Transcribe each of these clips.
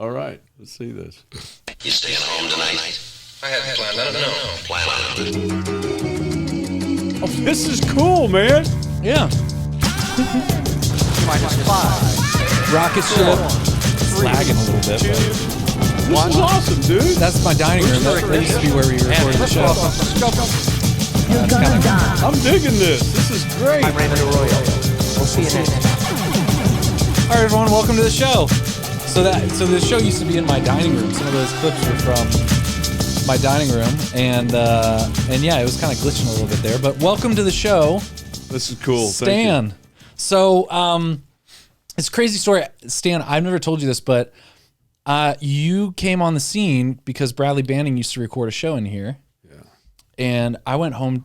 All right, let's see this. You staying home tonight? I hadn't planned on it, no. Plan on it. Oh, this is cool, man. Yeah. -5. Rocket ship. It's lagging a little bit. This is awesome, dude. That's my dining room. That used to be where we recorded the show. You're gonna die. I'm digging this. This is great. I'm Raymond Arroyo. We'll see you next time. All right, everyone, welcome to the show. So the show used to be in my dining room. Some of those clips were from my dining room, and yeah, it was kind of glitching a little bit there. But welcome to the show. This is cool. Stan. Thank you. So it's a crazy story, Stan. I've never told you this, but you came on the scene because Bradley Banning used to record a show in here. Yeah. And I went home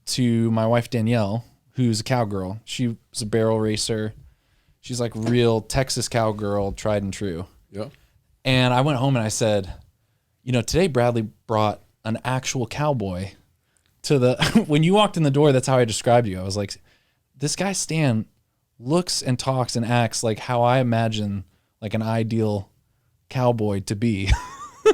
to my wife Danielle, who's a cowgirl. She was a barrel racer. She's like real Texas cowgirl, tried and true. Yeah. And I went home and I said, you know, today Bradley brought an actual cowboy to the, when you walked in the door, that's how I described you. I was like, this guy Stan looks and talks and acts like how I imagine like an ideal cowboy to be.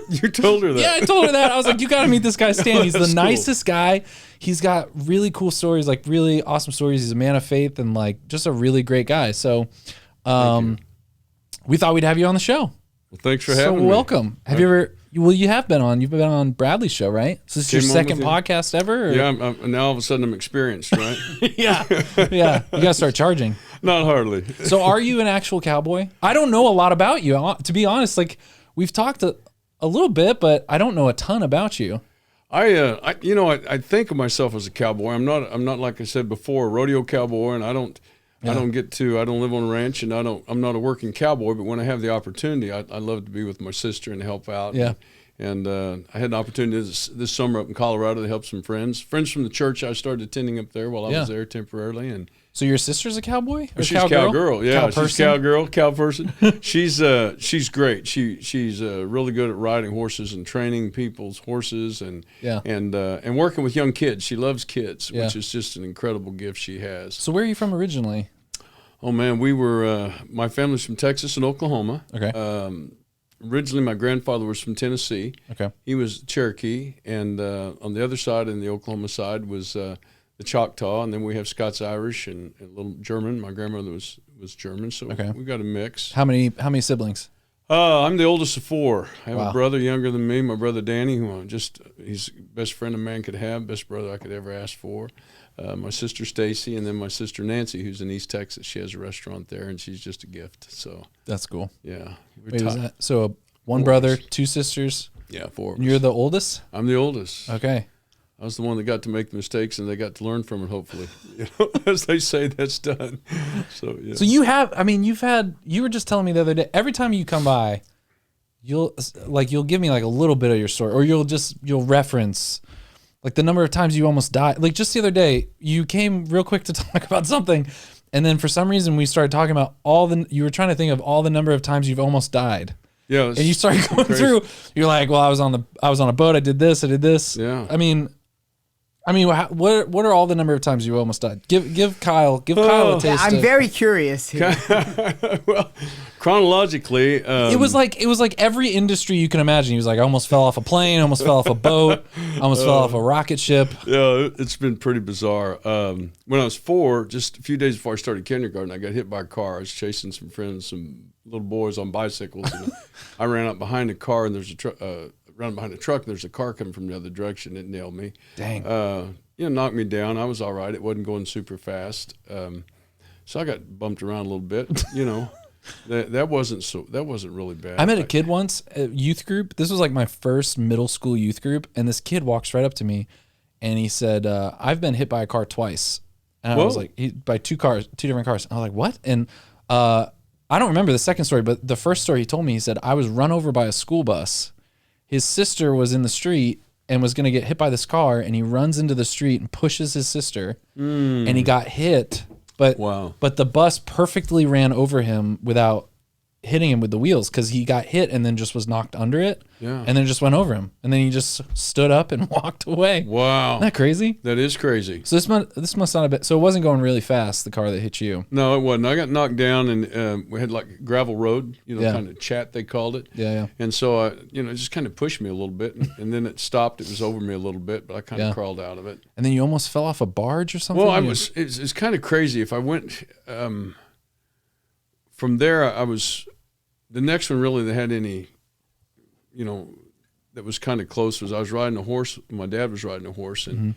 You told her that. Yeah, I told her that. I was like, you got to meet this guy Stan. He's the That's nicest guy. He's got really cool stories, like really awesome stories. He's a man of faith and like just a really great guy. So we thought we'd have you on the show. Well, thanks for having me. So welcome. Have you ever, well, you have been on. You've been on Bradley's show, right? So this is your second podcast ever? Or? Yeah, now all of a sudden I'm experienced, right? Yeah. Yeah. You got to start charging. Not hardly. So are you an actual cowboy? I don't know a lot about you. To be honest, like we've talked a little bit, but I don't know a ton about you. I think of myself as a cowboy. I'm not like I said before, a rodeo cowboy, and I don't live on a ranch, and I'm not a working cowboy, but when I have the opportunity, I love to be with my sister and help out. Yeah. And I had an opportunity this summer up in Colorado to help some friends from the church. I started attending up there while I was there temporarily. And so your sister's a cowboy? Or she's a cowgirl. Yeah, cow she's cowgirl, cow person. She's great. She's really good at riding horses and training people's horses and working with young kids. She loves kids, which is just an incredible gift she has. So where are you from originally? Oh man, we were my family's from Texas and Oklahoma. Okay. Originally, my grandfather was from Tennessee. Okay. He was Cherokee, and on the other side, in the Oklahoma side, was the Choctaw, and then we have Scots-Irish and a little German. My grandmother was German, so we got a mix. How many siblings? I'm the oldest of four. I have a brother younger than me, my brother Danny, who he's the best friend a man could have, best brother I could ever ask for. My sister Stacy, and then my sister Nancy, who's in East Texas. She has a restaurant there, and she's just a gift. So that's cool. Yeah. Wait, is that so? One brother, two sisters. Yeah, four. And you're the oldest? I'm the oldest. Okay. I was the one that got to make the mistakes, and they got to learn from it. Hopefully, as they say, that's done. So yeah. So you have. I mean, you were just telling me the other day. Every time you come by, you'll give me like a little bit of your story, or you'll reference. Like the number of times you almost died. Like just the other day, you came real quick to talk about something, and then for some reason we started talking about you were trying to think of all the number of times you've almost died. Yeah. And you started going through. You're like, well, I was on a boat. I did this. Yeah. I mean, what are all the number of times you almost died? Give Kyle a taste. I'm very curious here. Well, chronologically, it was like every industry you can imagine. He was like, I almost fell off a plane, almost fell off a boat, almost fell off a rocket ship. Yeah, it's been pretty bizarre. When I was 4, just a few days before I started kindergarten, I got hit by a car. I was chasing some friends, some little boys on bicycles, and I ran up behind a car, and there's ran behind a truck, and there's a car coming from the other direction. It nailed me. Dang. Knocked me down. I was all right. It wasn't going super fast. So I got bumped around a little bit, That wasn't really bad. I met a kid once at youth group. This was like my first middle school youth group, and this kid walks right up to me, and he said, "I've been hit by a car twice." And I was like, by two different cars. And I was like, "What?" And I don't remember the second story, but the first story he told me, he said, "I was run over by a school bus. His sister was in the street and was going to get hit by this car, and he runs into the street and pushes his sister, and he got hit." But the bus perfectly ran over him without hitting him with the wheels because he got hit and then just was knocked under it. Yeah. And then just went over him. And then he just stood up and walked away. Wow. Isn't that crazy? That is crazy. So this must not have been, so it wasn't going really fast, the car that hit you. No, it wasn't. I got knocked down, and we had like gravel road, Yeah. kind of chat they called it. Yeah. And so it just kind of pushed me a little bit, and then it stopped. It was over me a little bit, but I kind of crawled out of it. And then you almost fell off a barge or something? Well, it's kind of crazy. If I went from there, I was the next one really that had any, that was kind of close was I was riding a horse. My dad was riding a horse, and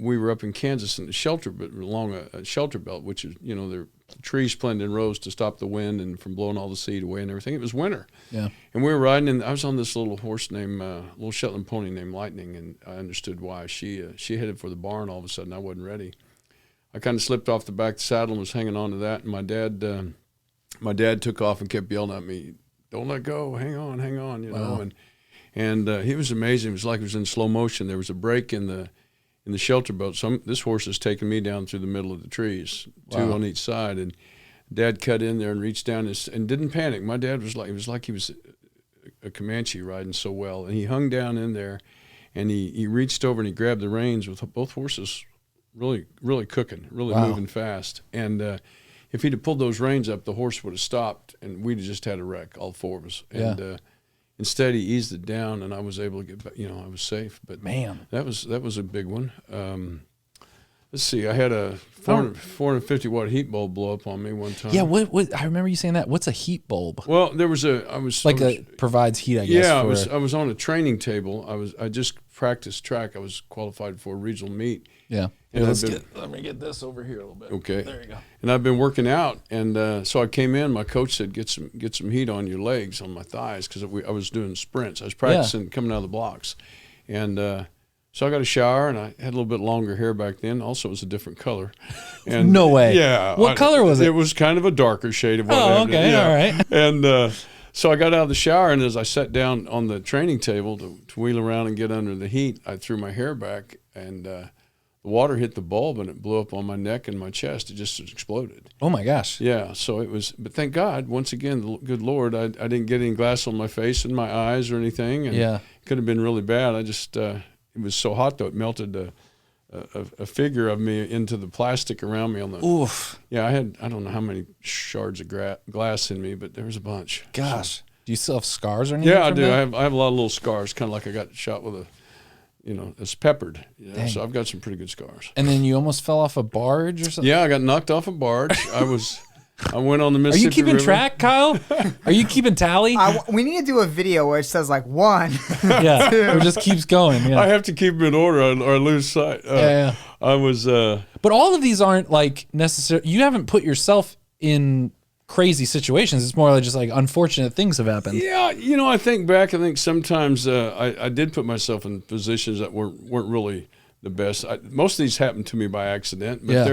we were up in Kansas in the shelter, but along a shelter belt, which is there are trees planted in rows to stop the wind and from blowing all the seed away and everything. It was winter, Yeah. and we were riding, and I was on this little horse named little Shetland pony named Lightning, and I understood why she headed for the barn. All of a sudden, I wasn't ready. I kind of slipped off the back of the saddle and was hanging on to that, and my dad took off and kept yelling at me, "Don't let go, hang on, Wow. and he was amazing. It was like it was in slow motion. There was a break in the shelter belt. This horse is taking me down through the middle of the trees, two on each side, and Dad cut in there and reached down and didn't panic. My dad was like he was a Comanche riding so well, and he hung down in there, and he reached over and he grabbed the reins with both horses really, really cooking, really moving fast, and if he'd have pulled those reins up, the horse would have stopped, and we'd have just had a wreck, all four of us. And instead, he eased it down, and I was able to get back. I was safe. But Man, that was a big one. Let's see. I had a 450 watt heat bulb blow up on me one time. yeah. What? I remember you saying that. What's a heat bulb? Well, there was Provides heat, I guess. Yeah, I was on a training table. I just practiced track. I was qualified for a regional meet. Yeah. And Let me get this over here a little bit. Okay. There you go. And I've been working out, and so I came in. My coach said, "Get some heat on your legs, on my thighs," because I was doing sprints. I was practicing coming out of the blocks, and so I got a shower, and I had a little bit longer hair back then. Also, it was a different color. And No way. Yeah. What color was it? It was kind of a darker shade of what. Oh, okay. Yeah. All right. And so I got out of the shower, and as I sat down on the training table to wheel around and get under the heat, I threw my hair back, and the water hit the bulb, and it blew up on my neck and my chest. It just exploded. Oh my gosh. Yeah, so it was, but thank God, once again, the good Lord, I didn't get any glass on my face and my eyes or anything, and it could have been really bad. I just, it was so hot though, it melted a figure of me into the plastic around me on the. Oof. Yeah, I don't know how many shards of glass in me, but there was a bunch. Gosh. Do you still have scars or anything? Yeah, I from do. that? I have a lot of little scars, kind of like I got shot with a. It's peppered. Dang. So I've got some pretty good scars. And then you almost fell off a barge or something? Yeah, I got knocked off a barge. I went on the Mississippi Are you keeping River. track, Kyle? Are you keeping tally? We need to do a video where it says like 1. Yeah, it just keeps going. Yeah. I have to keep them in order or I lose sight. Yeah. I was. But all of these aren't like necessary. You haven't put yourself in crazy situations. It's more like just like unfortunate things have happened. Yeah, I think back. I think sometimes I did put myself in positions that weren't really the best. Most of these happened to me by accident. But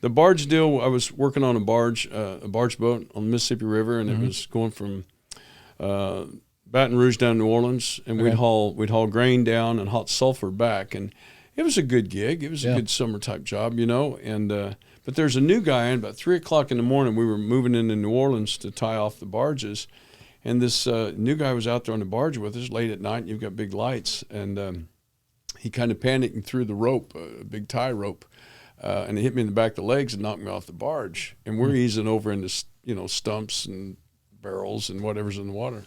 the barge deal. I was working on a barge boat on the Mississippi River, and it was going from Baton Rouge down to New Orleans, and we'd haul grain down and hot sulfur back, and it was a good gig. It was a good summer type job, and. But there's a new guy in about 3 o'clock in the morning. We were moving into New Orleans to tie off the barges, and this new guy was out there on the barge with us late at night. And you've got big lights, and he kind of panicked and threw the rope, a big tie rope, and it hit me in the back of the legs and knocked me off the barge. And we're easing over into stumps and barrels and whatever's in the water.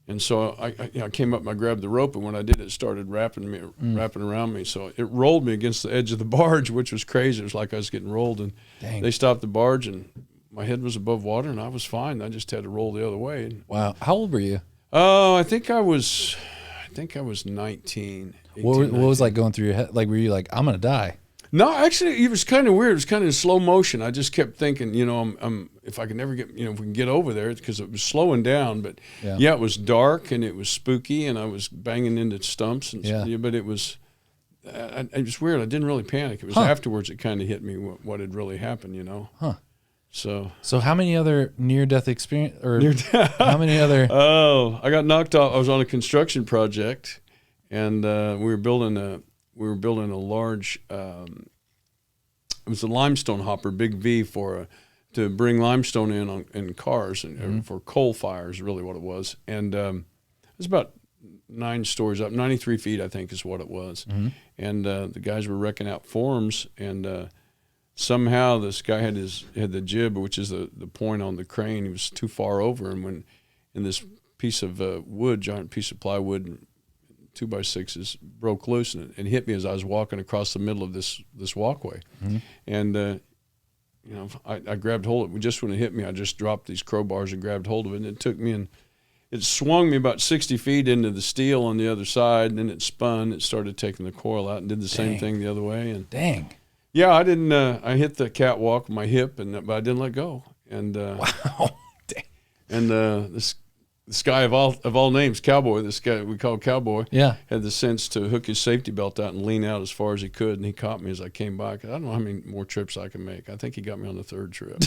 And so I came up and I grabbed the rope, and when I did, it started wrapping around me. So it rolled me against the edge of the barge, which was crazy. It was like I was getting rolled, and they stopped the barge, and my head was above water, and I was fine. I just had to roll the other way. Wow. How old were you? I think I was 19. What was like going through your head? Like, were you like, I'm going to die? No, actually, it was kind of weird. It was kind of in slow motion. I just kept thinking, if I can never get, if we can get over there, because it was slowing down. But it was dark and it was spooky, and I was banging into stumps. And but it was weird. I didn't really panic. It was afterwards it kind of hit me what had really happened, Huh. So how many other near-death experience, or how many other? Oh, I got knocked off. I was on a construction project, and we were building a large. It was a limestone hopper, big V, for to bring limestone in cars and for coal fires, really what it was. And it was about 9 stories up, 93 feet, I think is what it was. And the guys were wrecking out forms, and somehow this guy had the jib, which is the point on the crane. He was too far over, and when in this piece of wood, giant piece of plywood, 2x6s broke loose and hit me as I was walking across the middle of this walkway. And I grabbed hold of it. Just when it hit me, I just dropped these crowbars and grabbed hold of it, and it took me and it swung me about 60 feet into the steel on the other side, and then it spun. It started taking the coil out and did the same thing the other way. And yeah, I didn't. I hit the catwalk with my hip, but I didn't let go. And Wow. Dang. and this guy of all names, Cowboy, this guy we call Cowboy, had the sense to hook his safety belt out and lean out as far as he could, and he caught me as I came by. 'Cause I don't know how many more trips I can make. I think he got me on the 3rd trip.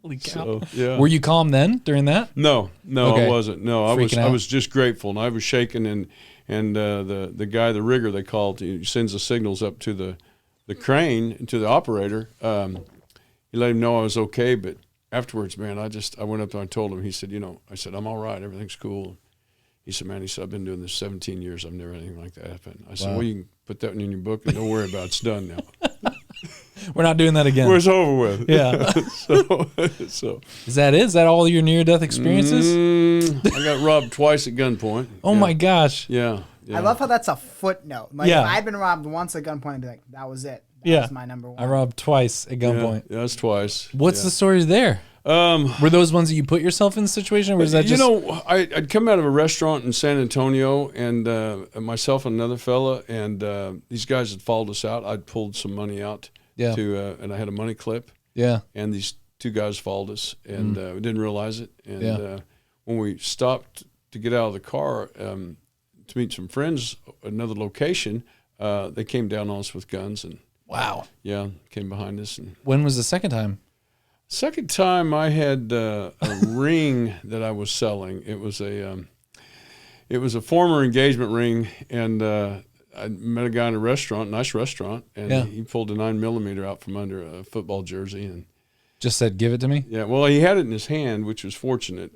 Holy cow. So, yeah. Were you calm then during that? No, Okay. I wasn't. No, Freaking I out? was just grateful, and I was shaking. And the guy, the rigger, they called, he sends the signals up to the crane and to the operator. He let him know I was okay, but afterwards, man, I went up there and told him. He said, I said, I'm all right, everything's cool. He said, man, I've been doing this 17 years. I've never had anything like that happen. I said, well, you can put that one in your book and don't worry about it. It's done now. We're not doing that again. It's over with. Yeah. so Is that it? Is that all your near-death experiences? I got robbed twice at gunpoint. Oh my gosh. Yeah. I love how that's a footnote. Like, Yeah. if I'd been robbed once at gunpoint, I'd be like, that was it. That Yeah. was my number one. I robbed twice at gunpoint. Yeah, that's twice. What's the stories there? Were those ones that you put yourself in the situation, or was that just... I'd come out of a restaurant in San Antonio, and myself and another fella, and these guys had followed us out. I'd pulled some money out, and I had a money clip. Yeah. And these 2 guys followed us, and we didn't realize it. And when we stopped to get out of the car to meet some friends at another location, they came down on us with guns and Wow. Yeah, came behind us. And When was the second time? second time I had a ring that I was selling. It was a former engagement ring, and I met a guy in a restaurant, nice restaurant, and he pulled a 9mm out from under a football jersey and just said, "Give it to me." Yeah, well, he had it in his hand, which was fortunate.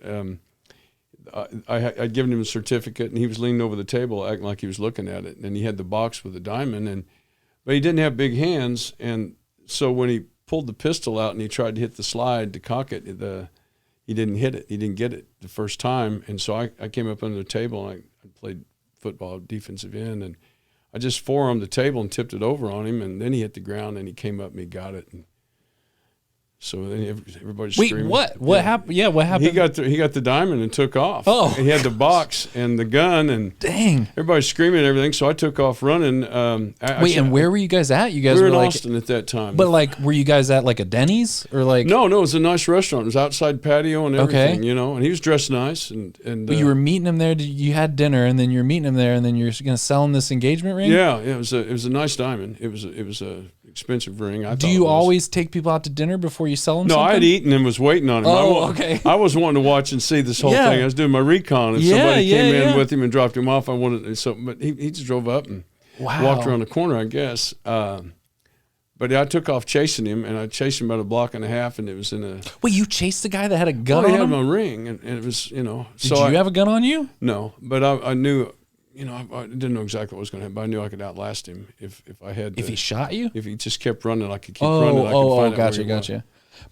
I'd given him a certificate, and he was leaning over the table, acting like he was looking at it, and he had the box with the diamond, but he didn't have big hands, and so when he pulled the pistol out and he tried to hit the slide to cock it, he didn't hit it. He didn't get it the first time, and so I came up under the table, and I played football defensive end, and I just forearmed the table and tipped it over on him, and then he hit the ground, and he came up and he got it. And so then everybody's screaming. Wait, what? What happened? Yeah, what happened? He got the diamond and took off. Oh. And he had the box and the gun, and Dang. everybody's screaming and everything. So I took off running. And where were you guys at? You guys we were were in like, Austin at that time. but like, were you guys at like a Denny's or like? No, it was a nice restaurant. It was outside patio and everything, Okay. And he was dressed nice. And But you were meeting him there. You had dinner, and then you're meeting him there, and then you're going to sell him this engagement ring. Yeah, it was a nice diamond. It was a expensive ring. Do you always take people out to dinner before you sell them? No, something? I had eaten and was waiting on him. Okay. I was wanting to watch and see this whole Yeah. thing. I was doing my recon, and Yeah, somebody came yeah. in with him and dropped him off. But he just drove up and walked around the corner, I guess. But I took off chasing him, and I chased him about a block and a half, and it was in a. Wait, you chased the guy that had a gun Well, he on had him? my ring, and it was Did So you have a gun on you? No, but I knew. I didn't know exactly what was going to happen, but I knew I could outlast him if I had. If he shot you? If he just kept running, I could keep running. I could find out where gotcha, he was. gotcha.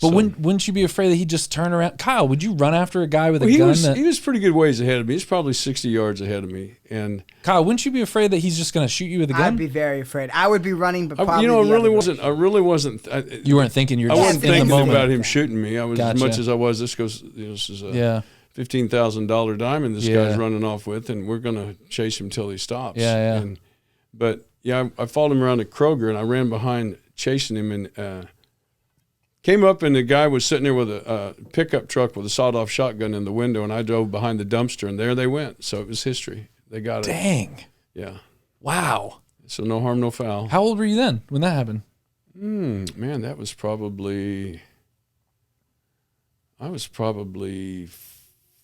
But wouldn't you be afraid that he'd just turn around? Kyle, would you run after a guy with a He gun? was pretty good ways ahead of me. He's probably 60 yards ahead of me, and Kyle, wouldn't you be afraid that he's just going to shoot you with a gun? I'd be very afraid. I would be running, but probably I the really other wasn't. I really wasn't. You weren't thinking. You're I just wasn't in the thinking moment. about him shooting me. I was as Gotcha. much as I was. This is a Yeah. $15,000 diamond this Yeah. guy's running off with, and we're going to chase him till he stops. Yeah. But I followed him around the Kroger, and I ran behind chasing him, and came up, and the guy was sitting there with a pickup truck with a sawed-off shotgun in the window, and I drove behind the dumpster, and there they went. So it was history. They got it. Dang. Yeah. Wow. So no harm, no foul. How old were you then when that happened? Man, that was probably. I was probably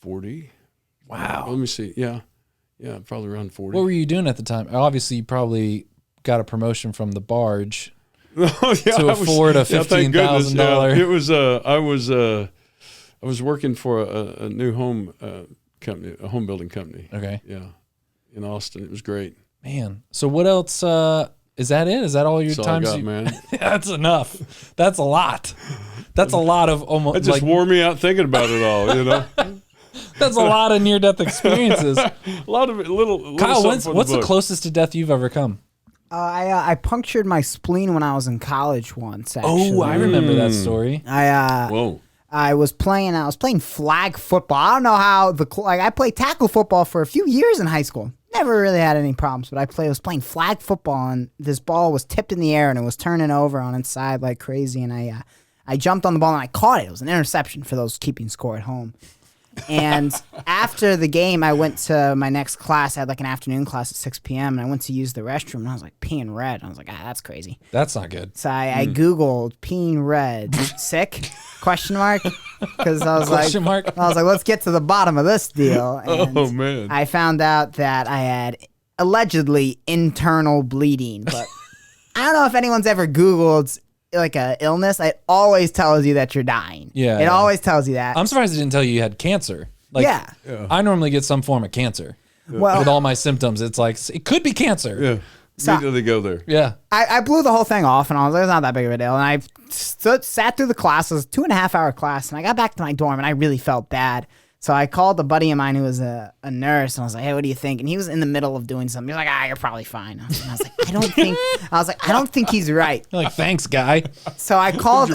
40. Wow. Let me see. Yeah, probably around 40. What were you doing at the time? Obviously, you probably got a promotion from the barge. to afford a $15,000. It was I was working for a new home company, a home building company. Okay. Yeah, in Austin. It was great. Man. So what else? Is that it? Is that all your That's times? all I got, man. That's enough. That's a lot. That's a lot of almost. It just wore me out thinking about it all. You know. That's a lot of near-death experiences. A lot of it, little Kyle, what's the closest to death you've ever come? I punctured my spleen when I was in college once. Actually. Oh, I remember that story. I was playing flag football. I don't know how I played tackle football for a few years in high school. Never really had any problems, but I was playing flag football, and this ball was tipped in the air and it was turning over on its side like crazy, and I jumped on the ball and I caught it. It was an interception for those keeping score at home. And after the game, I went to my next class. I had like an afternoon class at 6 p.m. and I went to use the restroom and I was like peeing red. I was like, that's crazy. That's not good. So I Googled peeing red sick ? Because I was like, let's get to the bottom of this deal. And oh man! I found out that I had allegedly internal bleeding, but I don't know if anyone's ever Googled like a illness. It always tells you that you're dying. Yeah, it always tells you that. I'm surprised it didn't tell you had cancer. Like, yeah. I normally get some form of cancer. Well, with all my symptoms, it's like it could be cancer. Yeah. So, immediately go there. Yeah. I blew the whole thing off, and I was like, it's not that big of a deal. And I sat through the class. It was a 2.5-hour class, and I got back to my dorm, and I really felt bad. So I called a buddy of mine who was a nurse, and I was like, hey, what do you think? And he was in the middle of doing something. He was like, you're probably fine. I was like, I don't think he's right. You're like, thanks, guy. So I called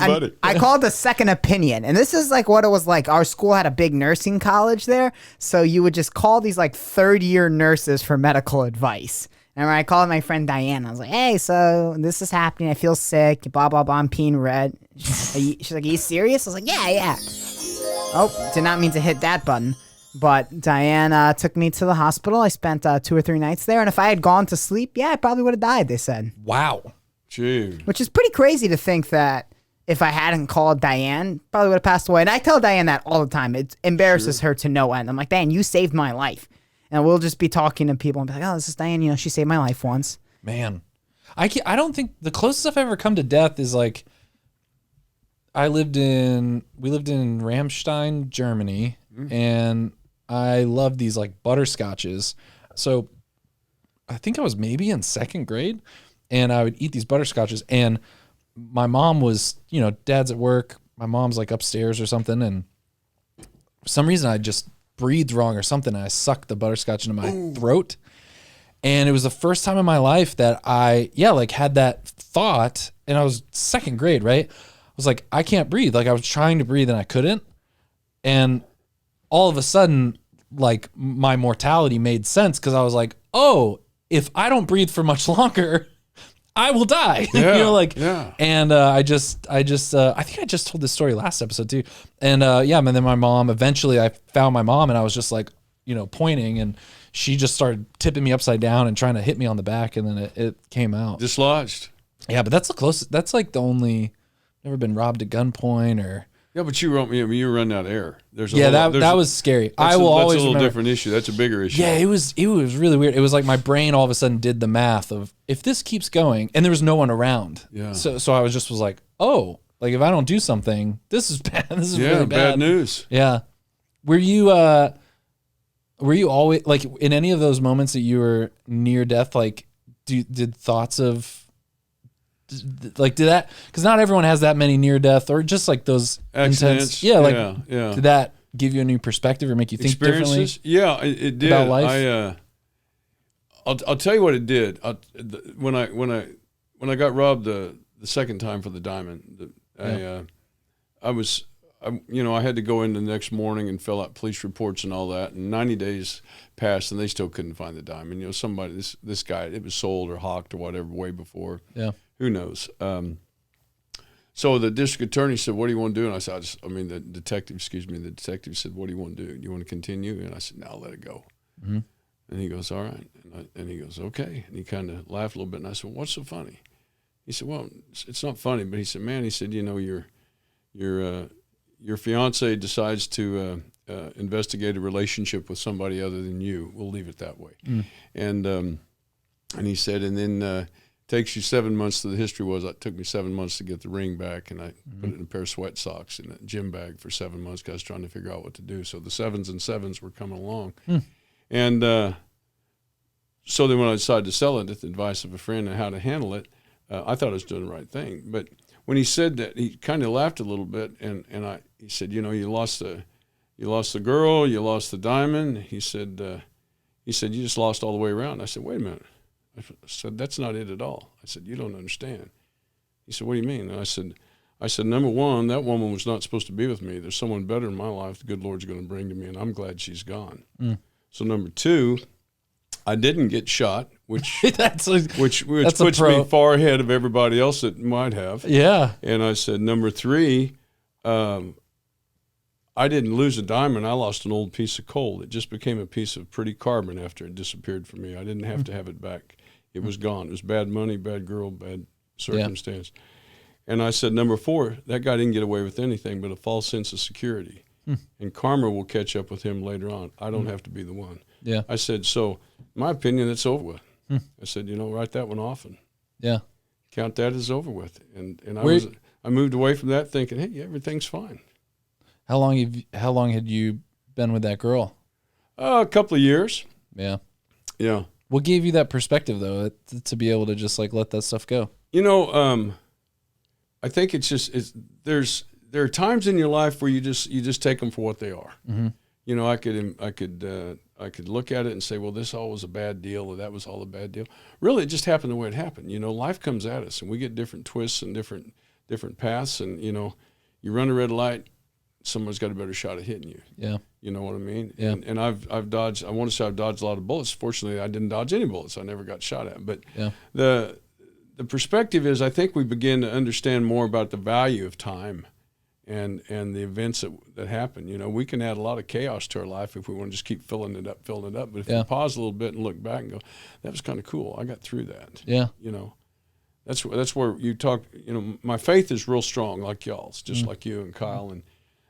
a second opinion. And this is like what it was like. Our school had a big nursing college there. So you would just call these like third-year nurses for medical advice. And when I called my friend Diane, I was like, hey, so this is happening. I feel sick, blah, blah, blah. I'm peeing red. She's like, are you serious? I was like, yeah. Oh, did not mean to hit that button. But Diane took me to the hospital. I spent 2 or 3 nights there. And if I had gone to sleep, I probably would have died, they said. Wow. Gee. Which is pretty crazy to think that if I hadn't called Diane, probably would have passed away. And I tell Diane that all the time. It embarrasses her to no end. I'm like, Diane, you saved my life. And we'll just be talking to people and be like, oh, this is Diane. She saved my life once. Man. I don't think the closest I've ever come to death is like, we lived in Ramstein, Germany, and I loved these like butterscotches. So I think I was maybe in 2nd grade, and I would eat these butterscotches, and my mom was, dad's at work. My mom's like upstairs or something, and for some reason I just breathed wrong or something, and I sucked the butterscotch into my throat. And it was the first time in my life that I had that thought, and I was 2nd grade, right? I was like, I can't breathe. Like I was trying to breathe and I couldn't. And all of a sudden, like my mortality made sense, because I was like, oh, if I don't breathe for much longer, I will die. Yeah, And I think I just told this story last episode too. And and then my mom, eventually I found my mom, and I was just like, pointing, and she just started tipping me upside down and trying to hit me on the back, and then it came out. Dislodged. Yeah, but that's the closest. That's like the only. Never been robbed at gunpoint or. Yeah, but you were running out of air. That was scary. That's a little different issue. That's a bigger issue. Yeah, it was really weird. It was like my brain all of a sudden did the math of, if this keeps going, and there was no one around. Yeah. So I was like, oh, like if I don't do something, this is bad. This is really bad news. Yeah. Were you always like in any of those moments that you were near death? Like, did thoughts of like did that, because not everyone has that many near death or just like those accidents. Intense, did that give you a new perspective or make you think differently? Yeah, it did. About life? I'll tell you what it did. When I got robbed the second time for the diamond, I had to go in the next morning and fill out police reports and all that. And 90 days passed, and they still couldn't find the diamond. Somebody, this guy, it was sold or hawked or whatever way before. Yeah. Who knows? So the district attorney said, what do you want to do? And I said, the detective said, what do you want to do? Do you want to continue? And I said, no, I'll let it go. Mm-hmm. And he goes, all right. And he goes, okay. And he kind of laughed a little bit. And I said, what's so funny? He said, well, it's not funny. But he said, man, your fiance decides to investigate a relationship with somebody other than you. We'll leave it that way. Mm. And he said, and then takes you 7 months. To the history was it took me 7 months to get the ring back, and I put it in a pair of sweat socks in a gym bag for 7 months because I was trying to figure out what to do. So the sevens and sevens were coming along, and so then when I decided to sell it, at the advice of a friend on how to handle it, I thought I was doing the right thing. But when he said that, he kind of laughed a little bit, and he said, you lost the girl, you lost the diamond. He said you just lost all the way around. I said, wait a minute. I said, that's not it at all. I said, you don't understand. He said, what do you mean? And I said, number one, that woman was not supposed to be with me. There's someone better in my life the good Lord's going to bring to me, and I'm glad she's gone. So number two, I didn't get shot, which which puts me far ahead of everybody else that might have. Yeah. And I said, number three, I didn't lose a diamond. I lost an old piece of coal. It just became a piece of pretty carbon after it disappeared from me. I didn't have to have it back. It was gone. It was bad money, bad girl, bad circumstance. Yeah. And I said, number four, that guy didn't get away with anything but a false sense of security. And karma will catch up with him later on. I don't have to be the one. Yeah. I said, so in my opinion, it's over with. I said, write that one off and count that as over with. And I moved away from that thinking, hey, everything's fine. How long had you been with that girl? A couple of years. Yeah. Yeah. What gave you that perspective though, to be able to just like let that stuff go? I think there are times in your life where you just take them for what they are. I could look at it and say, well, this all was a bad deal, or that was all a bad deal. Really, it just happened the way it happened. Life comes at us, and we get different twists and different paths. And you run a red light, someone's got a better shot at hitting you. Yeah, you know what I mean. Yeah. And I've dodged. I want to say I've dodged a lot of bullets. Fortunately, I didn't dodge any bullets. I never got shot at. But the perspective is, I think we begin to understand more about the value of time. And the events that happen, we can add a lot of chaos to our life if we want to just keep filling it up. But if we pause a little bit and look back and go, that was kind of cool. I got through that. Yeah. That's where you talk. My faith is real strong, like y'all's, just like you and Kyle and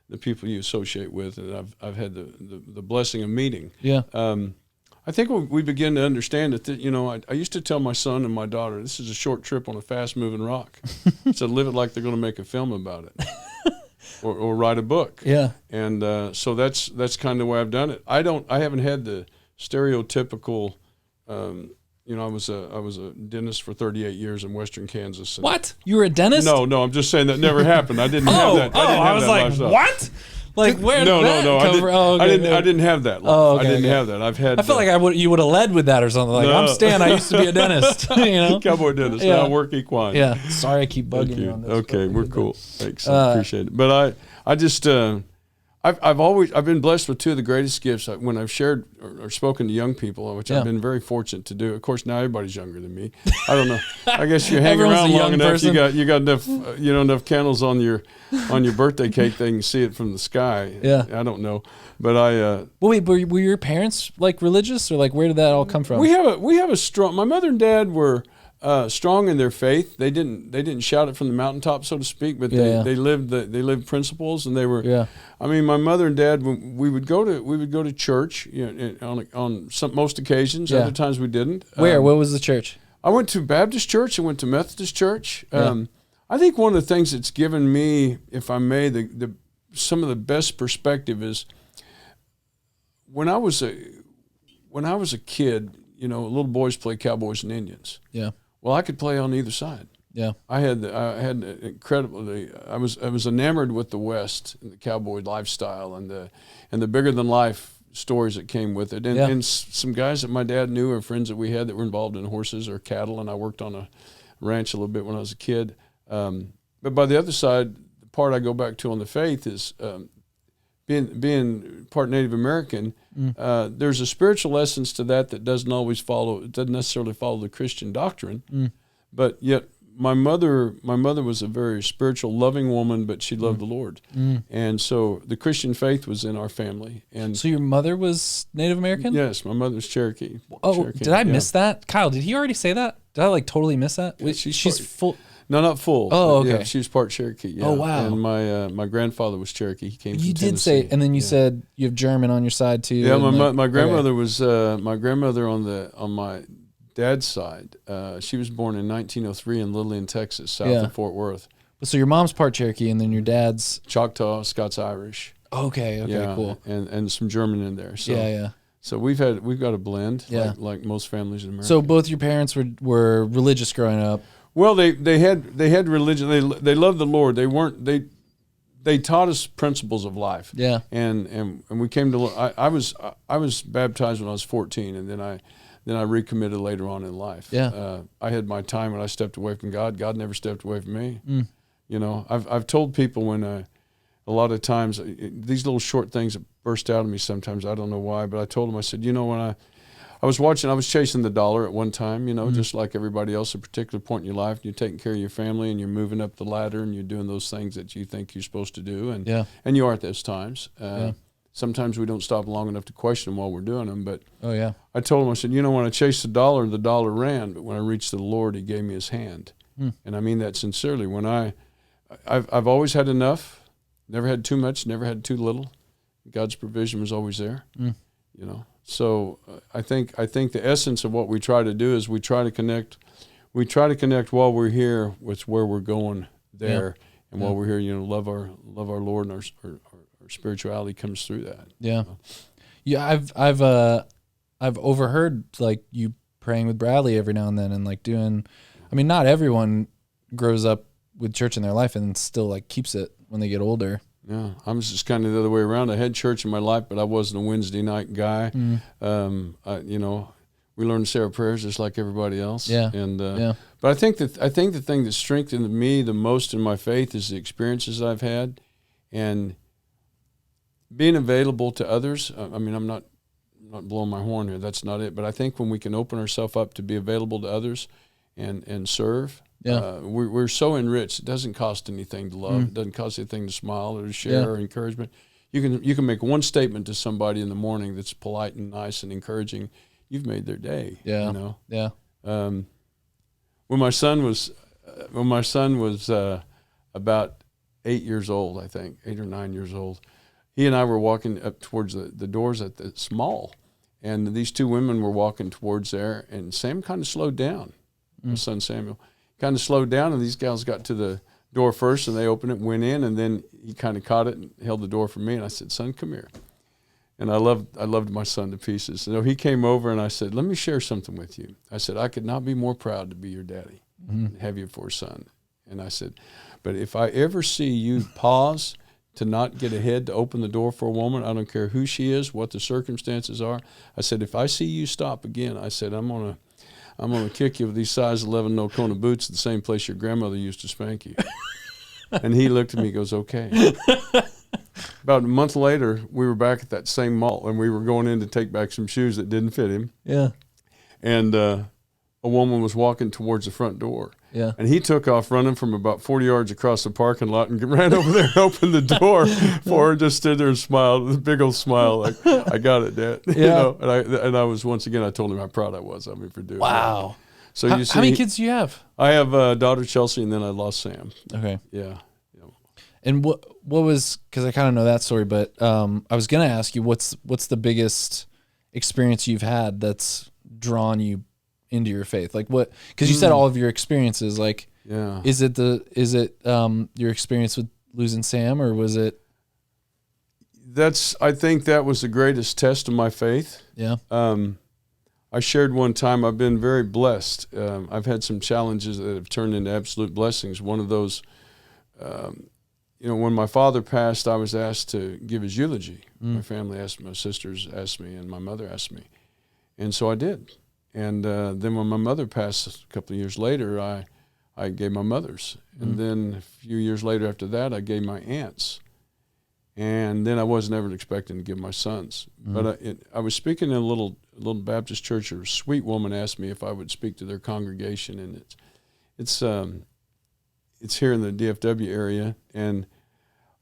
the people you associate with, and I've had the blessing of meeting. Yeah. I think we begin to understand that, I used to tell my son and my daughter, this is a short trip on a fast-moving rock. So live it like they're going to make a film about it. Or write a book. Yeah. And so that's kind of the way I've done it. I haven't had the stereotypical, I was a dentist for 38 years in Western Kansas. What? You were a dentist? No, I'm just saying that never happened. I didn't have that. I was like, lifestyle. What? Like where? No. I didn't have that. Life. Oh, okay, I didn't have that. I feel like you would have led with that or something. Like I'm Stan. I used to be a dentist. Cowboy dentist. Yeah. Now I work equine. Yeah. Sorry, I keep bugging you on this. Okay, we're cool. Thanks. I appreciate it. But I just I've been blessed with two of the greatest gifts when I've shared or spoken to young people, which I've been very fortunate to do. Of course, now everybody's younger than me. I don't know. I guess you hang around long enough. Person. You got enough enough candles on your birthday cake they can see it from the sky. Yeah. I don't know, but well, wait, were your parents like religious, or like where did that all come from? We have a strong. My mother and dad were strong in their faith. They didn't shout it from the mountaintop, so to speak, but they lived principles, and they were. Yeah. I mean, my mother and dad, we would go to church, on most occasions. Yeah. Other times we didn't. Where? What was the church? I went to Baptist church. I went to Methodist church. Yeah. I think one of the things that's given me, if I may, some of the best perspective is when I was a kid. Little boys play cowboys and Indians. Yeah. Well, I could play on either side. Yeah. I had incredibly. I was enamored with the West and the cowboy lifestyle and the bigger than life stories that came with it. And some guys that my dad knew or friends that we had that were involved in horses or cattle, and I worked on a ranch a little bit when I was a kid. But by the other side, the part I go back to on the faith is being part Native American. There's a spiritual essence to that doesn't necessarily follow the Christian doctrine, but yet my mother was a very spiritual, loving woman, but she loved the Lord, and so the Christian faith was in our family. And so your mother was Native American? Yes, my mother's Cherokee. Oh, Cherokee. Did I miss that, Kyle? Did he already say that? Did I totally miss that? Wait, she's full. No, not full. Oh, okay. Yeah, she was part Cherokee. Yeah. Oh, wow. And my grandfather was Cherokee. He came from Tennessee. You did say, and then you said you have German on your side too. Yeah, my grandmother was my grandmother on my dad's side, she was born in 1903 in Lillian, Texas, south Yeah. of Fort Worth. So your mom's part Cherokee, and then your dad's Choctaw, Scots-Irish. okay, Yeah, cool. And some German in there. So, Yeah. So we've got a blend, Yeah. like most families in America. So both your parents were religious growing up. Well, they had religion. They loved the Lord. They taught us principles of life. Yeah. And we came to. I was baptized when I was 14, and then I recommitted later on in life. Yeah. I had my time when I stepped away from God. God never stepped away from me. Mm. You know, I've told people when a lot of times these little short things that burst out of me sometimes. I don't know why, but I told them, I said, you know, when I was chasing the dollar at one time, you know, just like everybody else, a particular point in your life, and you're taking care of your family and you're moving up the ladder and you're doing those things that you think you're supposed to do. And you are at those times. Sometimes we don't stop long enough to question them while we're doing them. But I told him, I said, you know, when I chased the dollar ran. But when I reached the Lord, he gave me his hand. And I mean that sincerely. When I've always had enough, never had too much, never had too little. God's provision was always there, you know. So I think the essence of what we try to do is we try to connect while we're here with where we're going there, and while we're here, you know, love our Lord, and our spirituality comes through that. Yeah, I've overheard like you praying with Bradley every now and then, and like doing. I mean, not everyone grows up with church in their life and still like keeps it when they get older. Yeah, I was just kind of the other way around. I had church in my life, but I wasn't a Wednesday night guy. You know, we learned to say our prayers just like everybody else. Yeah. But I think the thing that strengthened me the most in my faith is the experiences I've had, and being available to others. I mean, I'm not blowing my horn here. That's not it. But I think when we can open ourselves up to be available to others, and serve. We're so enriched. It doesn't cost anything to love. It doesn't cost anything to smile or to share or encouragement. You can make one statement to somebody in the morning that's polite and nice and encouraging. You've made their day. Yeah. You know. Yeah. When my son was about 8 years old, I think 8 or 9 years old, he and I were walking up towards the doors at the mall, and these two women were walking towards there, and Sam kind of slowed down. My son Samuel kind of slowed down, and these gals got to the door first, and they opened it, went in, and then he kind of caught it and held the door for me, and I said, "Son, come here." And I loved my son to pieces. So he came over, and I said, "Let me share something with you." I said, "I could not be more proud to be your daddy and have you for a son." And I said, "But if I ever see you pause to not get ahead to open the door for a woman, I don't care who she is, what the circumstances are." I said, "If I see you stop again," I said, I'm gonna kick you with these size 11 no Kona boots, the same place your grandmother used to spank you." And he looked at me and goes, "Okay." About a month later, we were back at that same mall, and we were going in to take back some shoes that didn't fit him. Yeah. And a woman was walking towards the front door. Yeah. And he took off running from about 40 yards across the parking lot and ran over there and opened the door for her, just stood there and smiled, a big old smile, like, "I got it, Dad." Yeah. You know, and I was, once again, I told him how proud I was of him for doing that. Wow. So you see, how many kids do you have? I have a daughter, Chelsea, and then I lost Sam. Okay. Yeah. And what was, because I kind of know that story, but I was gonna ask you what's the biggest experience you've had that's drawn you into your faith? Like what? Because you said all of your experiences. Like, yeah. Is it your experience with losing Sam, or was it? I think that was the greatest test of my faith. Yeah. I shared one time, I've been very blessed. I've had some challenges that have turned into absolute blessings. One of those, when my father passed, I was asked to give his eulogy. My family asked me, my sisters asked me, and my mother asked me. And so I did. And then when my mother passed a couple of years later, I gave my mother's. And then a few years later after that, I gave my aunt's. And then I wasn't ever expecting to give my son's. But I was speaking in a little Baptist church. A sweet woman asked me if I would speak to their congregation, and it's here in the DFW area. And